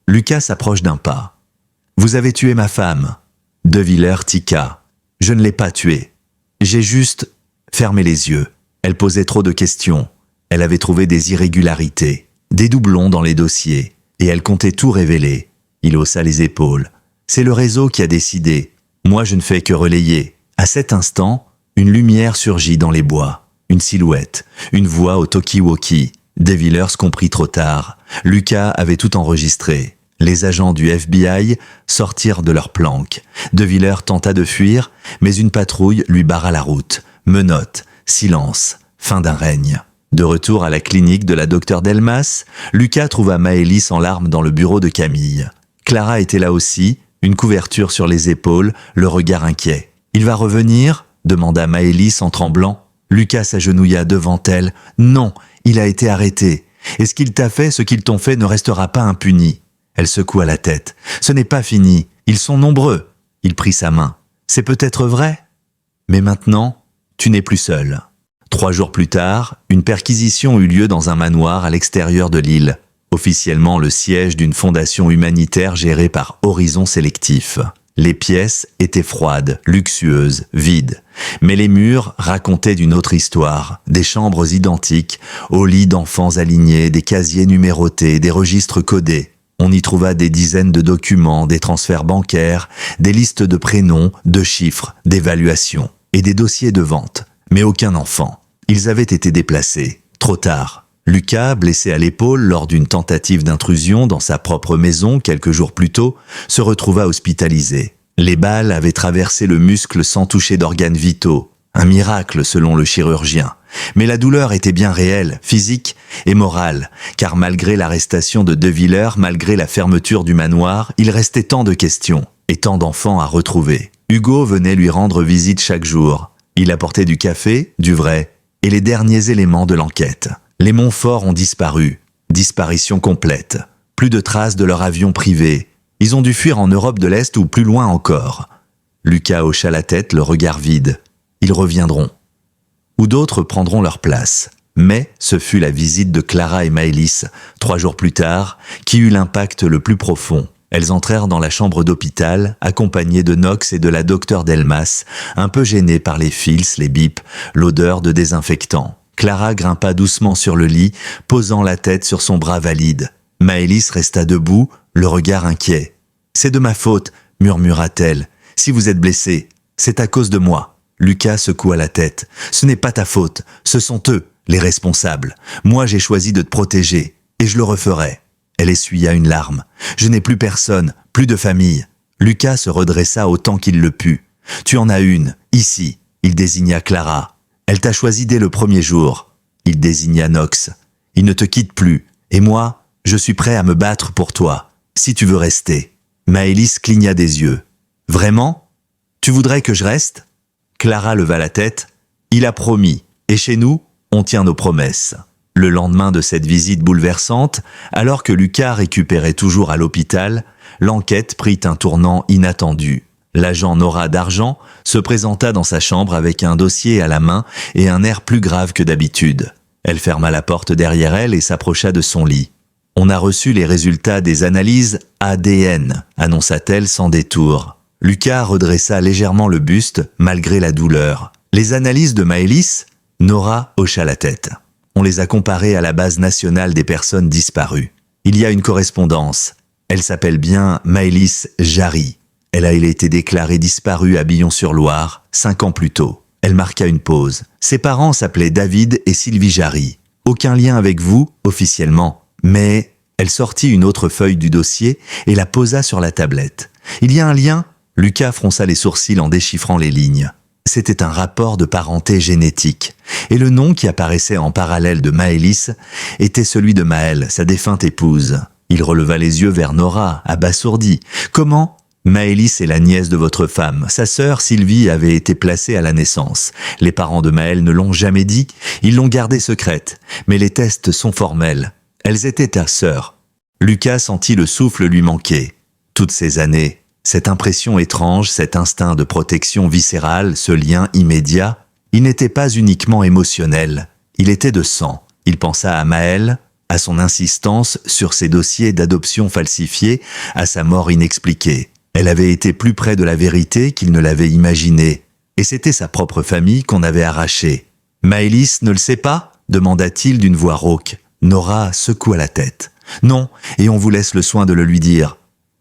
Lucas s'approche d'un pas. « Vous avez tué ma femme. » De Villers tiqua. « Je ne l'ai pas tuée. J'ai juste fermé les yeux. Elle posait trop de questions. Elle avait trouvé des irrégularités, des doublons dans les dossiers, et elle comptait tout révéler. » Il haussa les épaules. « C'est le réseau qui a décidé. Moi, je ne fais que relayer. » À cet instant, une lumière surgit dans les bois. Une silhouette, une voix au talkie-walkie. De Villers comprit trop tard. Lucas avait tout enregistré. Les agents du FBI sortirent de leur planque. De Villers tenta de fuir, mais une patrouille lui barra la route. Menottes, silence, fin d'un règne. De retour à la clinique de la docteure Delmas, Lucas trouva Maëlys en larmes dans le bureau de Camille. Clara était là aussi, une couverture sur les épaules, le regard inquiet. « Il va revenir ?» demanda Maëlys en tremblant. Lucas s'agenouilla devant elle. « Non, il a été arrêté. Et ce qu'il t'a fait, ce qu'ils t'ont fait ne restera pas impuni. » Elle secoua la tête. « Ce n'est pas fini. Ils sont nombreux. » Il prit sa main. « C'est peut-être vrai. Mais maintenant, tu n'es plus seul. » 3 jours plus tard, une perquisition eut lieu dans un manoir à l'extérieur de l'île, officiellement le siège d'une fondation humanitaire gérée par Horizon Sélectif. Les pièces étaient froides, luxueuses, vides. Mais les murs racontaient d'une autre histoire. Des chambres identiques, aux lits d'enfants alignés, des casiers numérotés, des registres codés. On y trouva des dizaines de documents, des transferts bancaires, des listes de prénoms, de chiffres, d'évaluations et des dossiers de vente. Mais aucun enfant. Ils avaient été déplacés. Trop tard. Lucas, blessé à l'épaule lors d'une tentative d'intrusion dans sa propre maison quelques jours plus tôt, se retrouva hospitalisé. Les balles avaient traversé le muscle sans toucher d'organes vitaux. Un miracle selon le chirurgien. Mais la douleur était bien réelle, physique et morale, car malgré l'arrestation de De Villers, malgré la fermeture du manoir, il restait tant de questions et tant d'enfants à retrouver. Hugo venait lui rendre visite chaque jour. Il apportait du café, du vrai, et les derniers éléments de l'enquête. Les Montfort ont disparu. Disparition complète. Plus de traces de leur avion privé. Ils ont dû fuir en Europe de l'Est ou plus loin encore. Lucas hocha la tête, le regard vide. Ils reviendront. Ou d'autres prendront leur place. Mais ce fut la visite de Clara et Maëlys, 3 jours plus tard, qui eut l'impact le plus profond. Elles entrèrent dans la chambre d'hôpital, accompagnées de Knox et de la docteure Delmas, un peu gênées par les fils, les bips, l'odeur de désinfectant. Clara grimpa doucement sur le lit, posant la tête sur son bras valide. Maëlys resta debout, le regard inquiet. « C'est de ma faute, murmura-t-elle. Si vous êtes blessé, c'est à cause de moi. » Lucas secoua la tête. « Ce n'est pas ta faute, ce sont eux, les responsables. Moi j'ai choisi de te protéger, et je le referai. » Elle essuya une larme. « Je n'ai plus personne, plus de famille. » Lucas se redressa autant qu'il le put. « Tu en as une, ici. » Il désigna Clara. « Elle t'a choisi dès le premier jour. » Il désigna Knox. « Il ne te quitte plus. Et moi, je suis prêt à me battre pour toi, si tu veux rester. » Maëlys cligna des yeux. « Vraiment ? Tu voudrais que je reste ?» Clara leva la tête. « Il a promis. Et chez nous, on tient nos promesses. » Le lendemain de cette visite bouleversante, alors que Lucas récupérait toujours à l'hôpital, l'enquête prit un tournant inattendu. L'agent Nora d'Argent se présenta dans sa chambre avec un dossier à la main et un air plus grave que d'habitude. Elle ferma la porte derrière elle et s'approcha de son lit. « On a reçu les résultats des analyses ADN », annonça-t-elle sans détour. Lucas redressa légèrement le buste, malgré la douleur. « Les analyses de Maëlys ?» Nora hocha la tête. « On les a comparées à la base nationale des personnes disparues. Il y a une correspondance. Elle s'appelle bien Maëlys Jarry. Elle a été déclarée disparue à Billon-sur-Loire, 5 ans plus tôt. » Elle marqua une pause. Ses parents s'appelaient David et Sylvie Jarry. Aucun lien avec vous, officiellement. Mais elle sortit une autre feuille du dossier et la posa sur la tablette. « Il y a un lien ?» Lucas fronça les sourcils en déchiffrant les lignes. C'était un rapport de parenté génétique. Et le nom qui apparaissait en parallèle de Maëlys était celui de Maëlle, sa défunte épouse. Il releva les yeux vers Nora, abasourdi. « Comment ? » Maëlys est la nièce de votre femme. Sa sœur, Sylvie, avait été placée à la naissance. Les parents de Maëlle ne l'ont jamais dit, ils l'ont gardée secrète. Mais les tests sont formels. Elles étaient ta sœur. Lucas sentit le souffle lui manquer. Toutes ces années, cette impression étrange, cet instinct de protection viscérale, ce lien immédiat, il n'était pas uniquement émotionnel. Il était de sang. Il pensa à Maëlle, à son insistance sur ses dossiers d'adoption falsifiés, à sa mort inexpliquée. Elle avait été plus près de la vérité qu'il ne l'avait imaginé, et c'était sa propre famille qu'on avait arrachée. « Maëlys ne le sait pas ?» demanda-t-il d'une voix rauque. Nora secoua la tête. « Non, et on vous laisse le soin de le lui dire.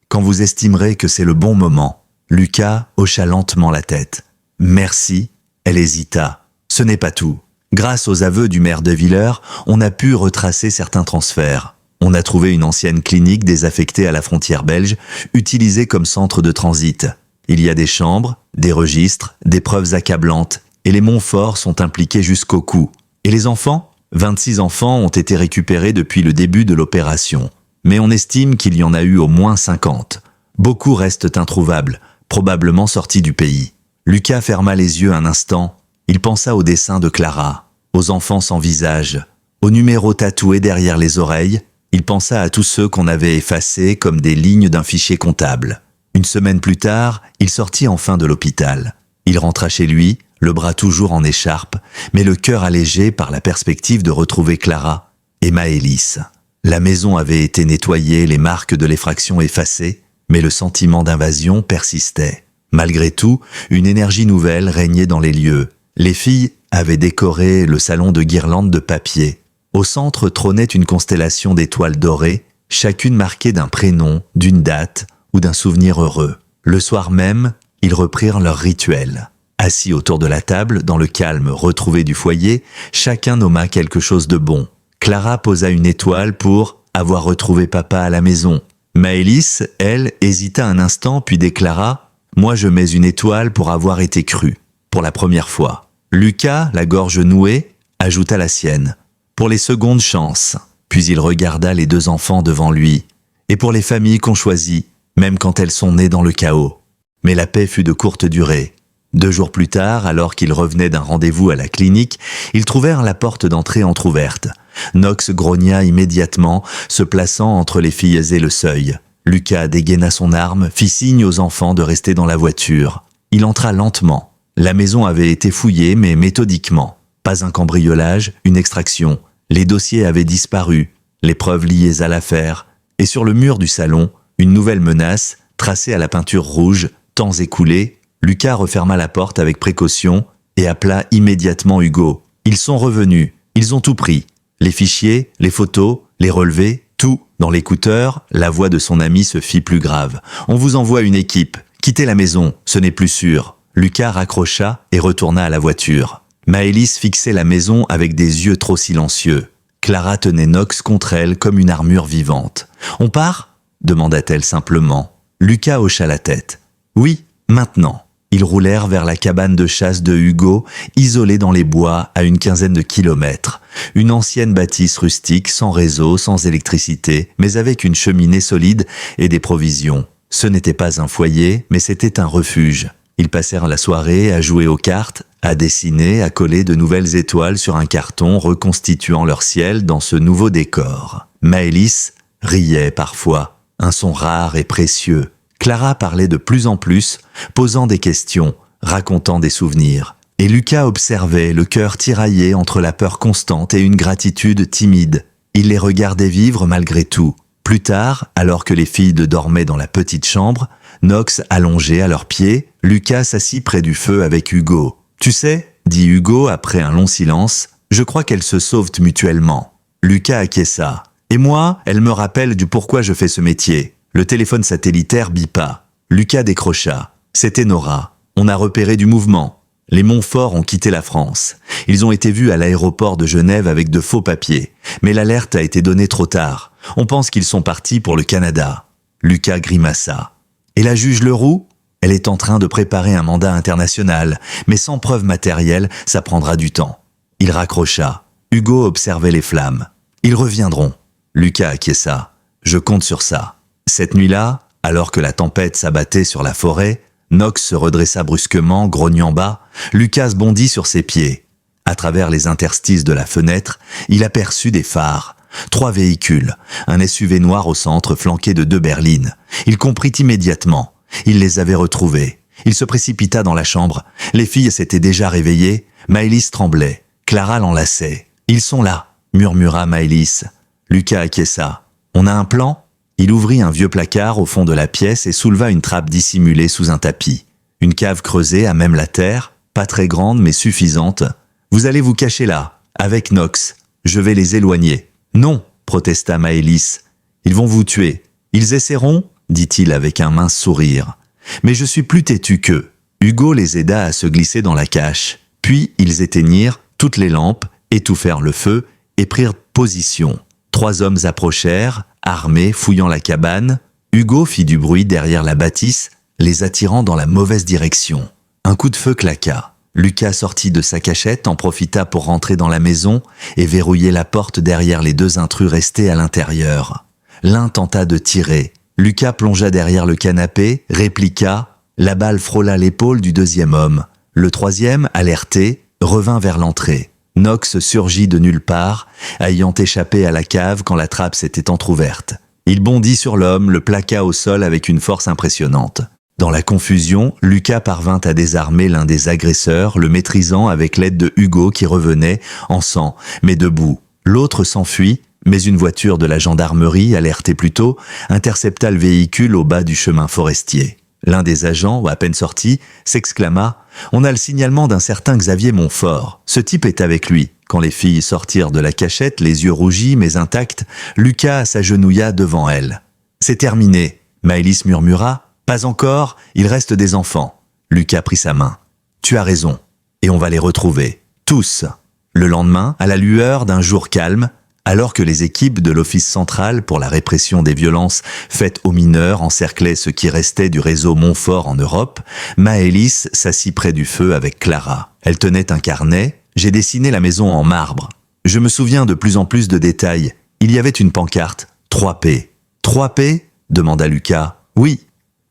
Quand vous estimerez que c'est le bon moment. » Lucas hocha lentement la tête. « Merci. » Elle hésita. « Ce n'est pas tout. Grâce aux aveux du maire de Villers, on a pu retracer certains transferts. On a trouvé une ancienne clinique désaffectée à la frontière belge, utilisée comme centre de transit. Il y a des chambres, des registres, des preuves accablantes, et les Montfort sont impliqués jusqu'au cou. Et les enfants ? 26 enfants ont été récupérés depuis le début de l'opération. Mais on estime qu'il y en a eu au moins 50. Beaucoup restent introuvables, probablement sortis du pays. Lucas ferma les yeux un instant. Il pensa au dessin de Clara, aux enfants sans visage, aux numéros tatoués derrière les oreilles. Il pensa à tous ceux qu'on avait effacés comme des lignes d'un fichier comptable. Une semaine plus tard, il sortit enfin de l'hôpital. Il rentra chez lui, le bras toujours en écharpe, mais le cœur allégé par la perspective de retrouver Clara et Maëlys. La maison avait été nettoyée, les marques de l'effraction effacées, Mais le sentiment d'invasion persistait. Malgré tout, une énergie nouvelle régnait dans les lieux. Les filles avaient décoré le salon de guirlandes de papier. Au centre trônait une constellation d'étoiles dorées, chacune marquée d'un prénom, d'une date ou d'un souvenir heureux. Le soir même, ils reprirent leur rituel. Assis autour de la table, dans le calme retrouvé du foyer, chacun nomma quelque chose de bon. Clara posa une étoile pour avoir retrouvé papa à la maison. Maëlys, elle, hésita un instant puis déclara « Moi je mets une étoile pour avoir été cru, pour la première fois. » Lucas, la gorge nouée, ajouta la sienne. Pour les secondes chances. Puis il regarda les deux enfants devant lui. Et pour les familles qu'on choisit, même quand elles sont nées dans le chaos. Mais la paix fut de courte durée. 2 jours plus tard, alors qu'ils revenaient d'un rendez-vous à la clinique, ils trouvèrent la porte d'entrée entr'ouverte. Knox grogna immédiatement, se plaçant entre les filles et le seuil. Lucas dégaina son arme, fit signe aux enfants de rester dans la voiture. Il entra lentement. La maison avait été fouillée, mais méthodiquement. Pas un cambriolage, une extraction. Les dossiers avaient disparu, les preuves liées à l'affaire. Et sur le mur du salon, une nouvelle menace, tracée à la peinture rouge, temps écoulés. Lucas referma la porte avec précaution et appela immédiatement Hugo. Ils sont revenus, ils ont tout pris. Les fichiers, les photos, les relevés, tout. Dans l'écouteur, la voix de son ami se fit plus grave. On vous envoie une équipe. Quittez la maison, ce n'est plus sûr. Lucas raccrocha et retourna à la voiture. Maëlys fixait la maison avec des yeux trop silencieux. Clara tenait Knox contre elle comme une armure vivante. « On part ?» demanda-t-elle simplement. Lucas hocha la tête. « Oui, maintenant. » Ils roulèrent vers la cabane de chasse de Hugo, isolée dans les bois à une quinzaine de kilomètres. Une ancienne bâtisse rustique, sans réseau, sans électricité, mais avec une cheminée solide et des provisions. Ce n'était pas un foyer, mais c'était un refuge. Ils passèrent la soirée à jouer aux cartes, à dessiner, à coller de nouvelles étoiles sur un carton reconstituant leur ciel dans ce nouveau décor. Maëlys riait parfois, un son rare et précieux. Clara parlait de plus en plus, posant des questions, racontant des souvenirs. Et Lucas observait, le cœur tiraillé entre la peur constante et une gratitude timide. Il les regardait vivre malgré tout. Plus tard, alors que les filles dormaient dans la petite chambre, Knox allongé à leurs pieds, Lucas s'assit près du feu avec Hugo. « Tu sais, » dit Hugo après un long silence, « je crois qu'elles se sauvent mutuellement. » Lucas acquiesça. « Et moi, elle me rappelle du pourquoi je fais ce métier. » Le téléphone satellitaire bipa. Lucas décrocha. C'était Nora. On a repéré du mouvement. Les Montfort ont quitté la France. Ils ont été vus à l'aéroport de Genève avec de faux papiers. Mais l'alerte a été donnée trop tard. On pense qu'ils sont partis pour le Canada. Lucas grimaça. Et la juge Leroux ? Elle est en train de préparer un mandat international. Mais sans preuve matérielle, ça prendra du temps. Il raccrocha. Hugo observait les flammes. Ils reviendront. Lucas acquiesça. Je compte sur ça. Cette nuit-là, alors que la tempête s'abattait sur la forêt, Knox se redressa brusquement, grognant bas. Lucas bondit sur ses pieds. À travers les interstices de la fenêtre, il aperçut des phares. 3 véhicules, un SUV noir au centre flanqué de 2 berlines. Il comprit immédiatement. Il les avait retrouvés. Il se précipita dans la chambre. Les filles s'étaient déjà réveillées. Maëlys tremblait. Clara l'enlaçait. « Ils sont là », murmura Maëlys. Lucas acquiesça. « On a un plan ?» Il ouvrit un vieux placard au fond de la pièce et souleva une trappe dissimulée sous un tapis. Une cave creusée à même la terre, pas très grande mais suffisante. « Vous allez vous cacher là, avec Knox. Je vais les éloigner. »« Non !» protesta Maëlys. « Ils vont vous tuer. Ils essaieront ?» dit-il avec un mince sourire. « Mais je suis plus têtu qu'eux. » Hugo les aida à se glisser dans la cache. Puis ils éteignirent toutes les lampes, étouffèrent le feu et prirent position. 3 hommes approchèrent, armés, fouillant la cabane. Hugo fit du bruit derrière la bâtisse, les attirant dans la mauvaise direction. Un coup de feu claqua. Lucas sortit de sa cachette, en profita pour rentrer dans la maison et verrouiller la porte derrière les 2 intrus restés à l'intérieur. L'un tenta de tirer. Lucas plongea derrière le canapé, répliqua. La balle frôla l'épaule du 2e homme. Le 3e, alerté, revint vers l'entrée. Knox surgit de nulle part, ayant échappé à la cave quand la trappe s'était entr'ouverte. Il bondit sur l'homme, le plaqua au sol avec une force impressionnante. Dans la confusion, Lucas parvint à désarmer l'un des agresseurs, le maîtrisant avec l'aide de Hugo qui revenait, en sang, mais debout. L'autre s'enfuit, Mais une voiture de la gendarmerie, alertée plus tôt, intercepta le véhicule au bas du chemin forestier. L'un des agents, à peine sorti, s'exclama « On a le signalement d'un certain Xavier Montfort. Ce type est avec lui. » Quand les filles sortirent de la cachette, les yeux rougis mais intacts, Lucas s'agenouilla devant elle. « C'est terminé. » Maëlys murmura. « Pas encore, il reste des enfants. » Lucas prit sa main. « Tu as raison. Et on va les retrouver. Tous. » Le lendemain, à la lueur d'un jour calme, alors que les équipes de l'Office central pour la répression des violences faites aux mineurs encerclaient ce qui restait du réseau Montfort en Europe, Maëlys s'assit près du feu avec Clara. Elle tenait un carnet. « J'ai dessiné la maison en marbre. Je me souviens de plus en plus de détails. Il y avait une pancarte. 3P. 3P ? Demanda Lucas. Oui.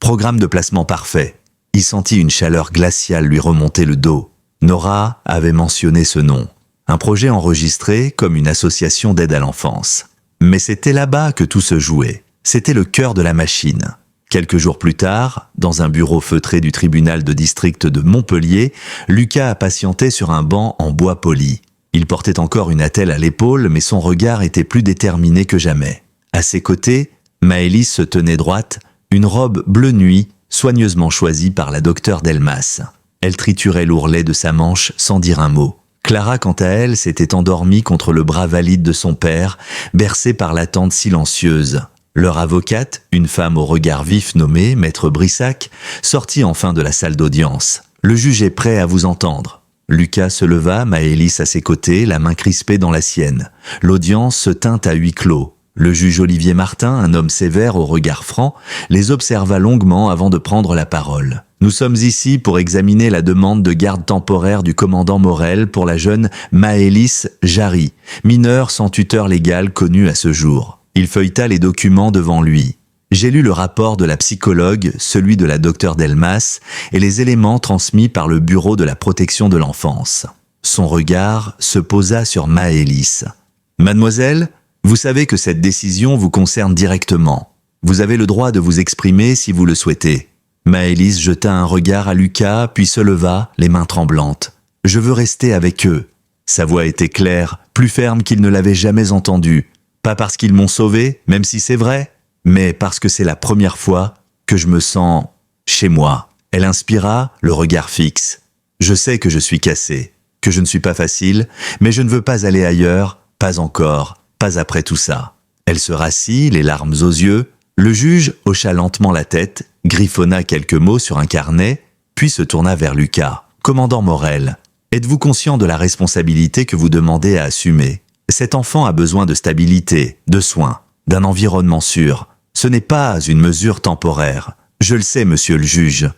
Programme de placement parfait. Il sentit une chaleur glaciale lui remonter le dos. Nora avait mentionné ce nom. Un projet enregistré comme une association d'aide à l'enfance. Mais c'était là-bas que tout se jouait. C'était le cœur de la machine. Quelques jours plus tard, dans un bureau feutré du tribunal de district de Montpellier, Lucas patientait sur un banc en bois poli. Il portait encore une attelle à l'épaule, mais son regard était plus déterminé que jamais. À ses côtés, Maëlys se tenait droite, une robe bleu nuit, soigneusement choisie par la docteure Delmas. Elle triturait l'ourlet de sa manche sans dire un mot. Clara, quant à elle, s'était endormie contre le bras valide de son père, bercée par l'attente silencieuse. Leur avocate, une femme au regard vif nommée Maître Brissac, sortit enfin de la salle d'audience. « Le juge est prêt à vous entendre. » Lucas se leva, Maëlys à ses côtés, la main crispée dans la sienne. L'audience se tint à huis clos. Le juge Olivier Martin, un homme sévère au regard franc, les observa longuement avant de prendre la parole. « Nous sommes ici pour examiner la demande de garde temporaire du commandant Morel pour la jeune Maëlys Jarry, mineure sans tuteur légal connue à ce jour. » Il feuilleta les documents devant lui. « J'ai lu le rapport de la psychologue, celui de la docteure Delmas et les éléments transmis par le Bureau de la protection de l'enfance. » Son regard se posa sur Maëlys. « Mademoiselle, vous savez que cette décision vous concerne directement. Vous avez le droit de vous exprimer si vous le souhaitez. » Maëlys jeta un regard à Lucas, puis se leva, les mains tremblantes. « Je veux rester avec eux. » Sa voix était claire, plus ferme qu'il ne l'avait jamais entendue. Pas parce qu'ils m'ont sauvé, même si c'est vrai, mais parce que c'est la première fois que je me sens chez moi. Elle inspira, le regard fixe. « Je sais que je suis cassé, que je ne suis pas facile, mais je ne veux pas aller ailleurs, pas encore, pas après tout ça. » Elle se rassit, les larmes aux yeux. Le juge hocha lentement la tête, griffonna quelques mots sur un carnet, puis se tourna vers Lucas. « Commandant Morel, êtes-vous conscient de la responsabilité que vous demandez à assumer ? Cet enfant a besoin de stabilité, de soins, d'un environnement sûr. Ce n'est pas une mesure temporaire. Je le sais, monsieur le juge. »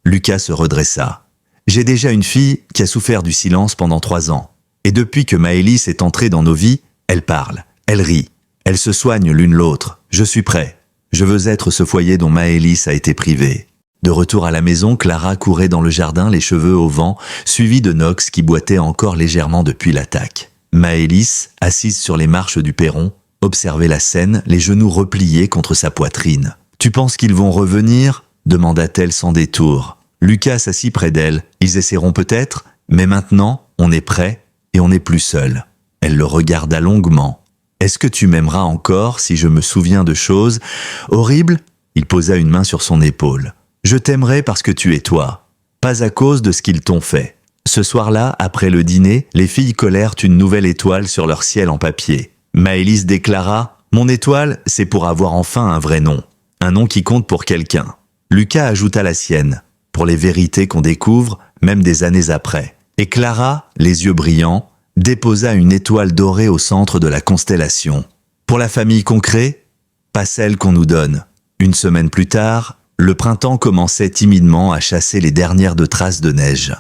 Lucas se redressa. « J'ai déjà une fille qui a souffert du silence pendant 3 ans. Et depuis que Maëlys est entrée dans nos vies, elle parle, elle rit, elle se soigne l'une l'autre. Je suis prêt. Je veux être ce foyer dont Maëlys a été privée. » De retour à la maison, Clara courait dans le jardin, les cheveux au vent, suivie de Knox qui boitait encore légèrement depuis l'attaque. Maëlys, assise sur les marches du perron, observait la scène, les genoux repliés contre sa poitrine. « Tu penses qu'ils vont revenir ?» demanda-t-elle sans détour. Lucas s'assit près d'elle. « Ils essaieront peut-être, mais maintenant, on est prêt et on n'est plus seul. » Elle le regarda longuement. « Est-ce que tu m'aimeras encore si je me souviens de choses horribles ?» Il posa une main sur son épaule. « Je t'aimerai parce que tu es toi, pas à cause de ce qu'ils t'ont fait. » Ce soir-là, après le dîner, les filles collèrent une nouvelle étoile sur leur ciel en papier. Maëlys déclara « Mon étoile, c'est pour avoir enfin un vrai nom. Un nom qui compte pour quelqu'un. » Lucas ajouta la sienne, pour les vérités qu'on découvre, même des années après. Et Clara, les yeux brillants, déposa une étoile dorée au centre de la constellation. Pour la famille qu'on crée, pas celle qu'on nous donne. Une semaine plus tard, le printemps commençait timidement à chasser les dernières traces de neige.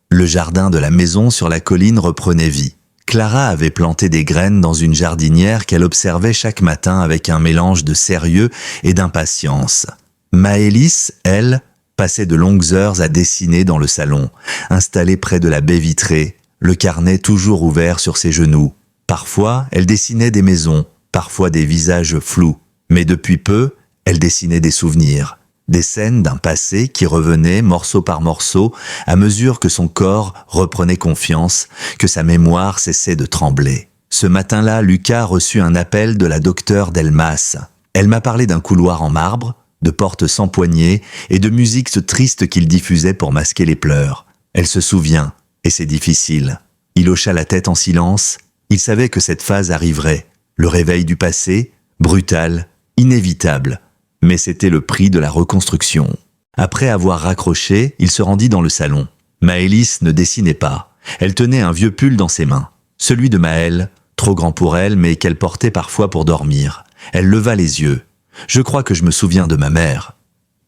Le jardin de la maison sur la colline reprenait vie. Clara avait planté des graines dans une jardinière qu'elle observait chaque matin avec un mélange de sérieux et d'impatience. Maëlys, elle, passait de longues heures à dessiner dans le salon, installée près de la baie vitrée, le carnet toujours ouvert sur ses genoux. Parfois, elle dessinait des maisons, parfois des visages flous, mais depuis peu, elle dessinait des souvenirs. Des scènes d'un passé qui revenaient morceau par morceau à mesure que son corps reprenait confiance, que sa mémoire cessait de trembler. Ce matin-là, Lucas reçut un appel de la docteure Delmas. Elle m'a parlé d'un couloir en marbre, de portes sans poignée et de musique triste qu'il diffusait pour masquer les pleurs. Elle se souvient, et c'est difficile. Il hocha la tête en silence. Il savait que cette phase arriverait. Le réveil du passé, brutal, inévitable. Mais c'était le prix de la reconstruction. Après avoir raccroché, il se rendit dans le salon. Maëlys ne dessinait pas. Elle tenait un vieux pull dans ses mains. Celui de Maël, trop grand pour elle, mais qu'elle portait parfois pour dormir. Elle leva les yeux. « Je crois que je me souviens de ma mère. »«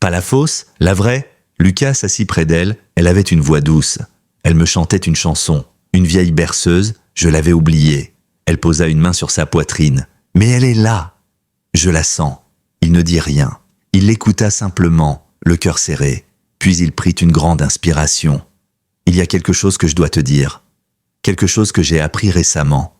Pas la fausse, la vraie ?» Lucas s'assit près d'elle. Elle avait une voix douce. Elle me chantait une chanson. Une vieille berceuse, je l'avais oubliée. Elle posa une main sur sa poitrine. « Mais elle est là !»« Je la sens. » Il ne dit rien. Il l'écouta simplement, le cœur serré. Puis il prit une grande inspiration. « Il y a quelque chose que je dois te dire. Quelque chose que j'ai appris récemment. »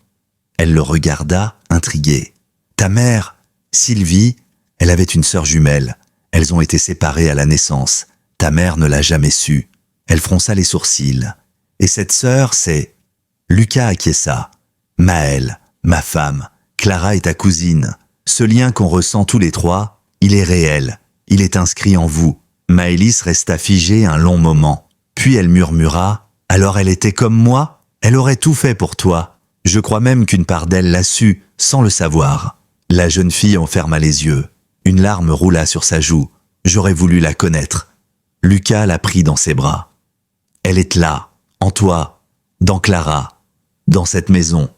Elle le regarda, intriguée. « Ta mère, Sylvie, elle avait une sœur jumelle. Elles ont été séparées à la naissance. Ta mère ne l'a jamais su. » Elle fronça les sourcils. « Et cette sœur, c'est... » Lucas acquiesça. « Maëlle, ma femme, Clara est ta cousine. Ce lien qu'on ressent tous les trois, il est réel. Il est inscrit en vous. » Maëlys resta figée un long moment. Puis elle murmura « Alors elle était comme moi ? Elle aurait tout fait pour toi. Je crois même qu'une part d'elle l'a su, sans le savoir. » La jeune fille en ferma les yeux. Une larme roula sur sa joue. J'aurais voulu la connaître. Lucas la prit dans ses bras. Elle est là, en toi, dans Clara, dans cette maison,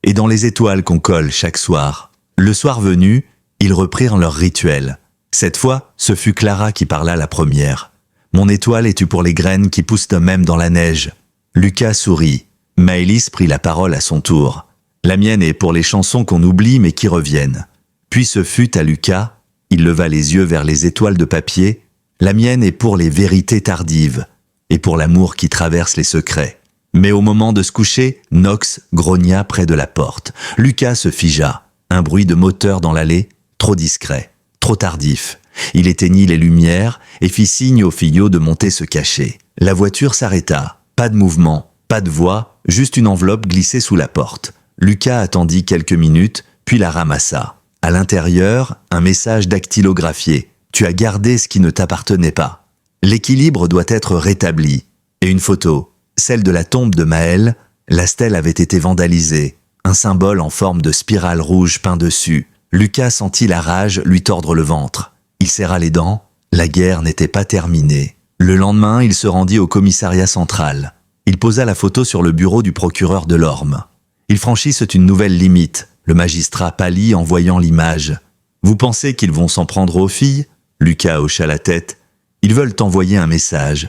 et dans les étoiles qu'on colle chaque soir. Le soir venu, ils reprirent leur rituel. Cette fois, ce fut Clara qui parla la première. « Mon étoile es-tu pour les graines qui poussent même dans la neige ?» Lucas sourit. Maëlys prit la parole à son tour. « La mienne est pour les chansons qu'on oublie mais qui reviennent. » Puis ce fut à Lucas. Il leva les yeux vers les étoiles de papier. « La mienne est pour les vérités tardives et pour l'amour qui traverse les secrets. » Mais au moment de se coucher, Knox grogna près de la porte. Lucas se figea. Un bruit de moteur dans l'allée, trop discret, trop tardif. Il éteignit les lumières et fit signe aux fillots de monter se cacher. La voiture s'arrêta. Pas de mouvement, pas de voix, juste une enveloppe glissée sous la porte. Lucas attendit quelques minutes, puis la ramassa. À l'intérieur, un message dactylographié. « Tu as gardé ce qui ne t'appartenait pas. L'équilibre doit être rétabli. » Et une photo, celle de la tombe de Maël. La stèle avait été vandalisée. Un symbole en forme de spirale rouge peint dessus. Lucas sentit la rage lui tordre le ventre. Il serra les dents. La guerre n'était pas terminée. Le lendemain, il se rendit au commissariat central. Il posa la photo sur le bureau du procureur de l'Orme. Ils franchissent une nouvelle limite. Le magistrat pâlit en voyant l'image. « Vous pensez qu'ils vont s'en prendre aux filles ?» Lucas hocha la tête. « Ils veulent envoyer un message.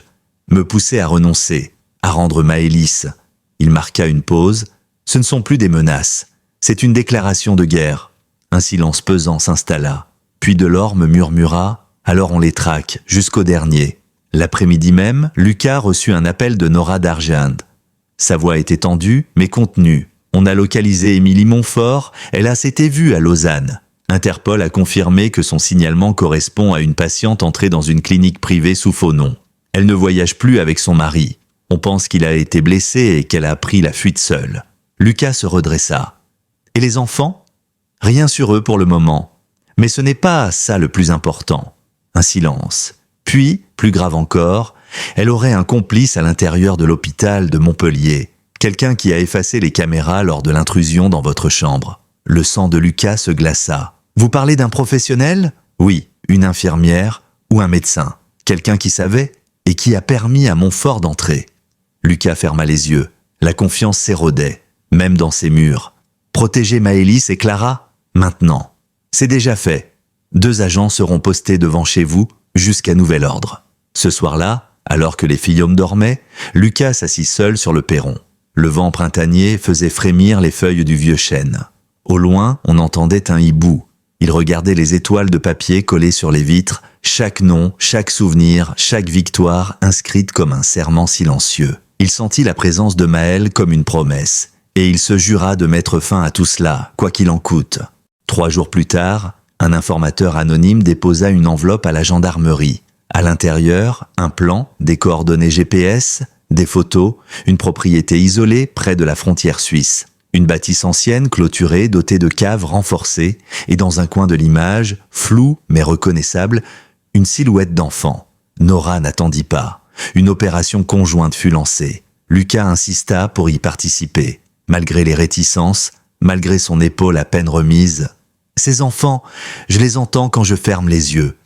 Me pousser à renoncer, à rendre Maëlys. » Il marqua une pause. « Ce ne sont plus des menaces. C'est une déclaration de guerre. » Un silence pesant s'installa. Puis Delorme murmura « Alors on les traque, jusqu'au dernier. » L'après-midi même, Lucas reçut un appel de Nora Darjand. Sa voix était tendue, mais contenue. On a localisé Émilie Montfort, elle a s'était vue à Lausanne. Interpol a confirmé que son signalement correspond à une patiente entrée dans une clinique privée sous faux nom. Elle ne voyage plus avec son mari. On pense qu'il a été blessé et qu'elle a pris la fuite seule. Lucas se redressa. Et les enfants ? Rien sur eux pour le moment. Mais ce n'est pas ça le plus important. Un silence. Puis, plus grave encore, elle aurait un complice à l'intérieur de l'hôpital de Montpellier. Quelqu'un qui a effacé les caméras lors de l'intrusion dans votre chambre. Le sang de Lucas se glaça. Vous parlez d'un professionnel ? Oui, une infirmière ou un médecin. Quelqu'un qui savait et qui a permis à Montfort d'entrer. Lucas ferma les yeux. La confiance s'érodait, même dans ses murs. Protéger Maëlys et Clara ? Maintenant. C'est déjà fait. 2 agents seront postés devant chez vous jusqu'à nouvel ordre. Ce soir-là, alors que les filles-hommes dormaient, Lucas s'assit seul sur le perron. Le vent printanier faisait frémir les feuilles du vieux chêne. Au loin, on entendait un hibou. Il regardait les étoiles de papier collées sur les vitres, chaque nom, chaque souvenir, chaque victoire inscrite comme un serment silencieux. Il sentit la présence de Maël comme une promesse, et il se jura de mettre fin à tout cela, quoi qu'il en coûte. 3 jours plus tard, un informateur anonyme déposa une enveloppe à la gendarmerie. À l'intérieur, un plan, des coordonnées GPS, des photos, une propriété isolée près de la frontière suisse. Une bâtisse ancienne, clôturée, dotée de caves renforcées, et dans un coin de l'image, floue mais reconnaissable, une silhouette d'enfant. Nora n'attendit pas. Une opération conjointe fut lancée. Lucas insista pour y participer. Malgré les réticences, malgré son épaule à peine remise, « Ces enfants, je les entends quand je ferme les yeux.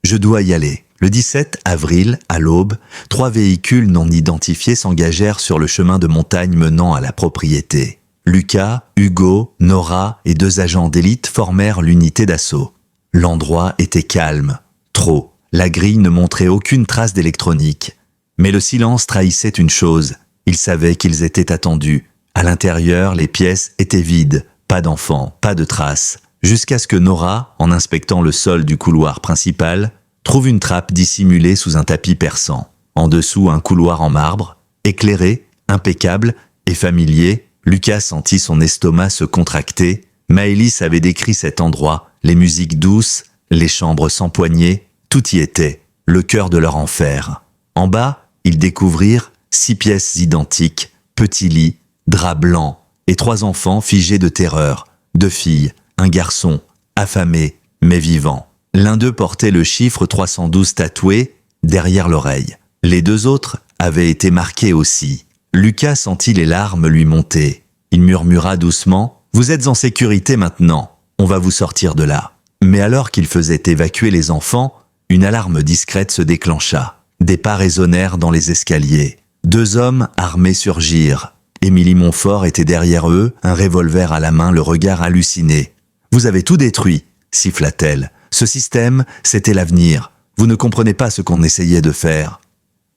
Je dois y aller. » Le 17 avril, à l'aube, 3 véhicules non identifiés s'engagèrent sur le chemin de montagne menant à la propriété. Lucas, Hugo, Nora et 2 agents d'élite formèrent l'unité d'assaut. L'endroit était calme. Trop. La grille ne montrait aucune trace d'électronique. Mais le silence trahissait une chose. Ils savaient qu'ils étaient attendus. À l'intérieur, les pièces étaient vides. Pas d'enfants, pas de traces. Jusqu'à ce que Nora, en inspectant le sol du couloir principal, trouve une trappe dissimulée sous un tapis persan. En dessous, un couloir en marbre, éclairé, impeccable et familier. Lucas sentit son estomac se contracter. Maëlys avait décrit cet endroit, les musiques douces, les chambres sans poignées, tout y était, le cœur de leur enfer. En bas, ils découvrirent 6 pièces identiques, petits lits, draps blancs et 3 enfants figés de terreur, 2 filles, un garçon, affamé mais vivant. L'un d'eux portait le chiffre 312 tatoué derrière l'oreille. Les 2 autres avaient été marqués aussi. Lucas sentit les larmes lui monter. Il murmura doucement « Vous êtes en sécurité maintenant, on va vous sortir de là ». Mais alors qu'il faisait évacuer les enfants, une alarme discrète se déclencha. Des pas résonnèrent dans les escaliers. 2 hommes armés surgirent. Émilie Montfort était derrière eux, un revolver à la main, le regard halluciné. « Vous avez tout détruit », siffla-t-elle. « Ce système, c'était l'avenir. Vous ne comprenez pas ce qu'on essayait de faire. »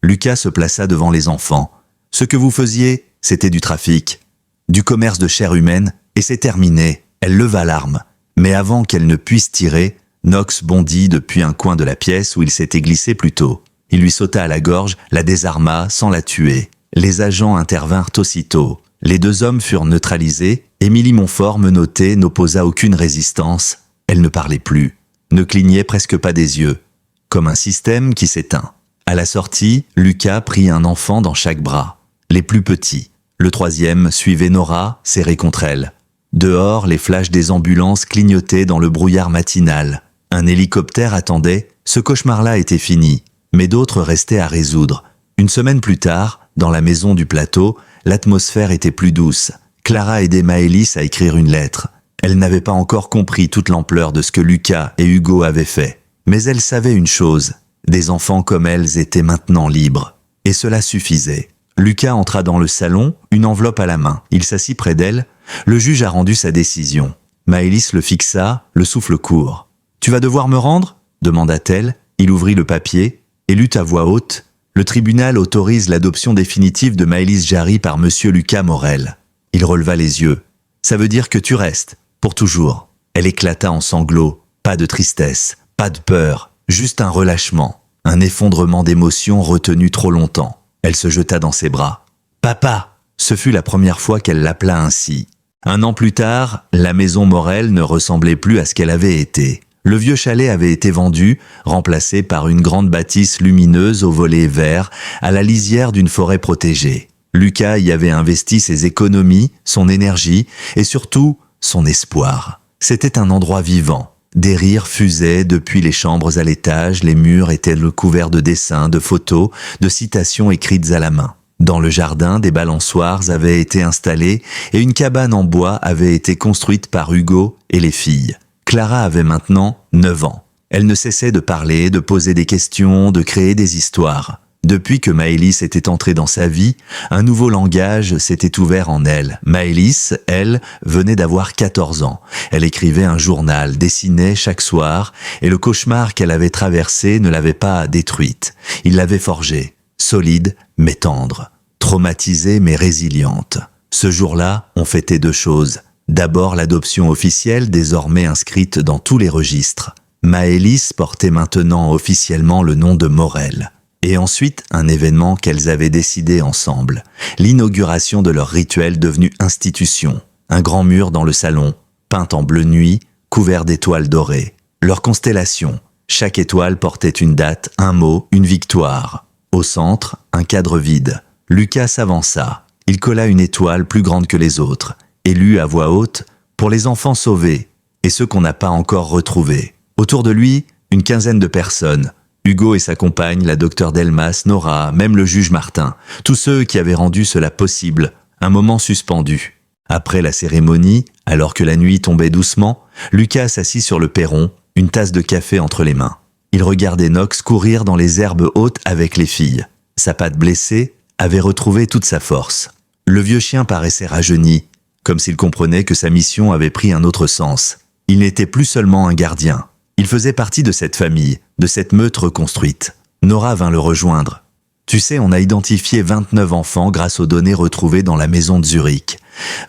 Lucas se plaça devant les enfants. « Ce que vous faisiez, c'était du trafic, du commerce de chair humaine, et c'est terminé. » Elle leva l'arme. Mais avant qu'elle ne puisse tirer, Knox bondit depuis un coin de la pièce où il s'était glissé plus tôt. Il lui sauta à la gorge, la désarma sans la tuer. Les agents intervinrent aussitôt. Les 2 hommes furent neutralisés. Émilie Montfort, menottée, n'opposa aucune résistance. Elle ne parlait plus, ne clignait presque pas des yeux, comme un système qui s'éteint. À la sortie, Lucas prit un enfant dans chaque bras, les plus petits. Le 3e suivait Nora, serrée contre elle. Dehors, les flashs des ambulances clignotaient dans le brouillard matinal. Un hélicoptère attendait, ce cauchemar-là était fini, mais d'autres restaient à résoudre. Une semaine plus tard, dans la maison du plateau, l'atmosphère était plus douce. Clara aidait Maëlys à écrire une lettre. Elle n'avait pas encore compris toute l'ampleur de ce que Lucas et Hugo avaient fait. Mais elle savait une chose, des enfants comme elles étaient maintenant libres. Et cela suffisait. Lucas entra dans le salon, une enveloppe à la main. Il s'assit près d'elle. Le juge a rendu sa décision. Maëlys le fixa, le souffle court. « Tu vas devoir me rendre ?» demanda-t-elle. Il ouvrit le papier et lut à voix haute. « Le tribunal autorise l'adoption définitive de Maëlys Jarry par monsieur Lucas Morel. » Il releva les yeux. « Ça veut dire que tu restes, pour toujours. » Elle éclata en sanglots. Pas de tristesse, pas de peur, juste un relâchement, un effondrement d'émotions retenues trop longtemps. Elle se jeta dans ses bras. « Papa !» Ce fut la première fois qu'elle l'appela ainsi. 1 an plus tard, la maison Morel ne ressemblait plus à ce qu'elle avait été. Le vieux chalet avait été vendu, remplacé par une grande bâtisse lumineuse aux volets verts, à la lisière d'une forêt protégée. Lucas y avait investi ses économies, son énergie et surtout son espoir. C'était un endroit vivant. Des rires fusaient depuis les chambres à l'étage, les murs étaient recouverts de dessins, de photos, de citations écrites à la main. Dans le jardin, des balançoires avaient été installées et une cabane en bois avait été construite par Hugo et les filles. Clara avait maintenant 9 ans. Elle ne cessait de parler, de poser des questions, de créer des histoires. Depuis que Maëlys était entrée dans sa vie, un nouveau langage s'était ouvert en elle. Maëlys, elle, venait d'avoir 14 ans. Elle écrivait un journal, dessinait chaque soir, et le cauchemar qu'elle avait traversé ne l'avait pas détruite. Il l'avait forgée, solide mais tendre, traumatisée mais résiliente. Ce jour-là, on fêtait 2 choses. D'abord l'adoption officielle, désormais inscrite dans tous les registres. Maëlys portait maintenant officiellement le nom de Morel. Et ensuite, un événement qu'elles avaient décidé ensemble. L'inauguration de leur rituel devenu institution. Un grand mur dans le salon, peint en bleu nuit, couvert d'étoiles dorées. Leur constellation. Chaque étoile portait une date, un mot, une victoire. Au centre, un cadre vide. Lucas s'avança. Il colla une étoile plus grande que les autres. et lu à voix haute pour les enfants sauvés et ceux qu'on n'a pas encore retrouvés. Autour de lui, une quinzaine de personnes. Hugo et sa compagne, la docteure Delmas, Nora, même le juge Martin. Tous ceux qui avaient rendu cela possible, un moment suspendu. Après la cérémonie, alors que la nuit tombait doucement, Lucas s'assit sur le perron, une tasse de café entre les mains. Il regardait Knox courir dans les herbes hautes avec les filles. Sa patte blessée avait retrouvé toute sa force. Le vieux chien paraissait rajeuni, comme s'il comprenait que sa mission avait pris un autre sens. Il n'était plus seulement un gardien. Il faisait partie de cette famille, de cette meute reconstruite. Nora vint le rejoindre. Tu sais, on a identifié 29 enfants grâce aux données retrouvées dans la maison de Zurich.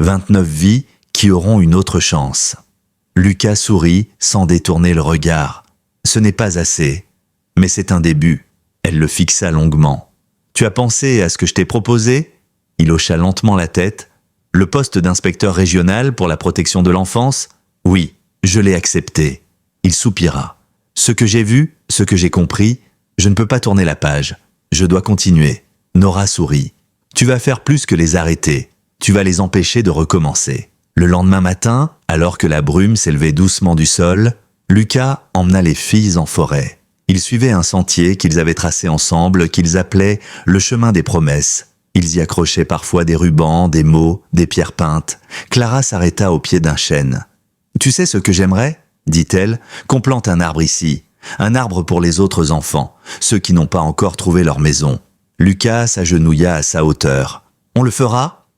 29 vies qui auront une autre chance. Lucas sourit sans détourner le regard. Ce n'est pas assez, mais c'est un début. Elle le fixa longuement. Tu as pensé à ce que je t'ai proposé ? Il hocha lentement la tête. Le poste d'inspecteur régional pour la protection de l'enfance ? Oui, je l'ai accepté. Il soupira. Ce que j'ai vu, ce que j'ai compris, je ne peux pas tourner la page. Je dois continuer. Nora sourit. Tu vas faire plus que les arrêter. Tu vas les empêcher de recommencer. Le lendemain matin, alors que la brume s'élevait doucement du sol, Lucas emmena les filles en forêt. Ils suivaient un sentier qu'ils avaient tracé ensemble, qu'ils appelaient le chemin des promesses. Ils y accrochaient parfois des rubans, des mots, des pierres peintes. Clara s'arrêta au pied d'un chêne. « Tu sais ce que j'aimerais ?» dit-elle, « qu'on plante un arbre ici. Un arbre pour les autres enfants, ceux qui n'ont pas encore trouvé leur maison. » Lucas s'agenouilla à sa hauteur. « On le fera ?»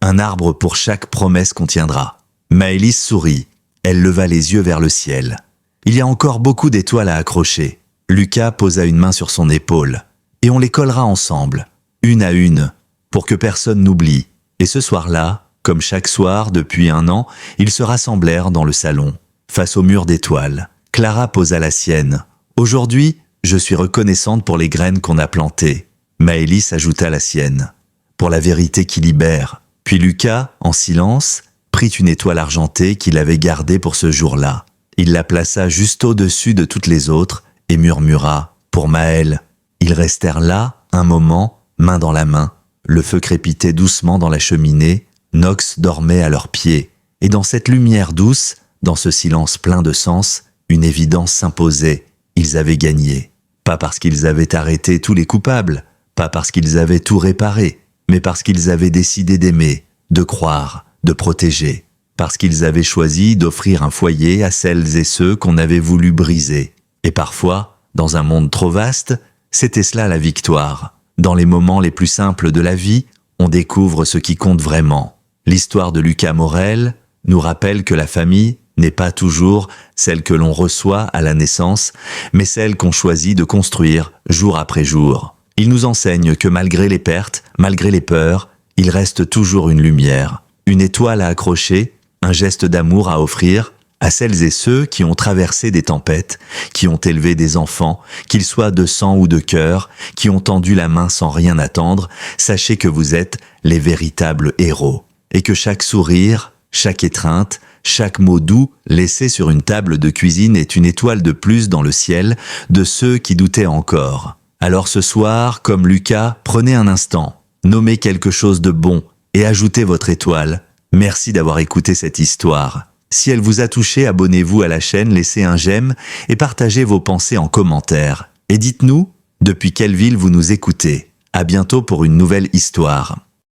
Un arbre pour chaque promesse qu'on tiendra. Maëlys sourit. Elle leva les yeux vers le ciel. Il y a encore beaucoup d'étoiles à accrocher. Lucas posa une main sur son épaule. Et on les collera ensemble, une à une, pour que personne n'oublie. Et ce soir-là, comme chaque soir depuis 1 an, ils se rassemblèrent dans le salon, face au mur d'étoiles. Clara posa la sienne. Aujourd'hui, je suis reconnaissante pour les graines qu'on a plantées. Maëlys ajouta la sienne. Pour la vérité qui libère. Puis Lucas, en silence, prit une étoile argentée qu'il avait gardée pour ce jour-là. Il la plaça juste au-dessus de toutes les autres et murmura « Pour Maël ». Ils restèrent là, un moment, main dans la main. Le feu crépitait doucement dans la cheminée. Knox dormait à leurs pieds. Et dans cette lumière douce, dans ce silence plein de sens, une évidence s'imposait. Ils avaient gagné. Pas parce qu'ils avaient arrêté tous les coupables, pas parce qu'ils avaient tout réparé, mais parce qu'ils avaient décidé d'aimer, de croire, de protéger. Parce qu'ils avaient choisi d'offrir un foyer à celles et ceux qu'on avait voulu briser. Et parfois, dans un monde trop vaste, c'était cela la victoire. Dans les moments les plus simples de la vie, on découvre ce qui compte vraiment. L'histoire de Lucas Morel nous rappelle que la famille n'est pas toujours celle que l'on reçoit à la naissance, mais celle qu'on choisit de construire jour après jour. Il nous enseigne que malgré les pertes, malgré les peurs, il reste toujours une lumière, une étoile à accrocher, un geste d'amour à offrir à celles et ceux qui ont traversé des tempêtes, qui ont élevé des enfants, qu'ils soient de sang ou de cœur, qui ont tendu la main sans rien attendre. Sachez que vous êtes les véritables héros, et que chaque sourire, chaque étreinte, chaque mot doux laissé sur une table de cuisine est une étoile de plus dans le ciel de ceux qui doutaient encore. Alors ce soir, comme Lucas, prenez un instant, nommez quelque chose de bon et ajoutez votre étoile. Merci d'avoir écouté cette histoire. Si elle vous a touché, abonnez-vous à la chaîne, laissez un j'aime et partagez vos pensées en commentaire. Et dites-nous depuis quelle ville vous nous écoutez. À bientôt pour une nouvelle histoire.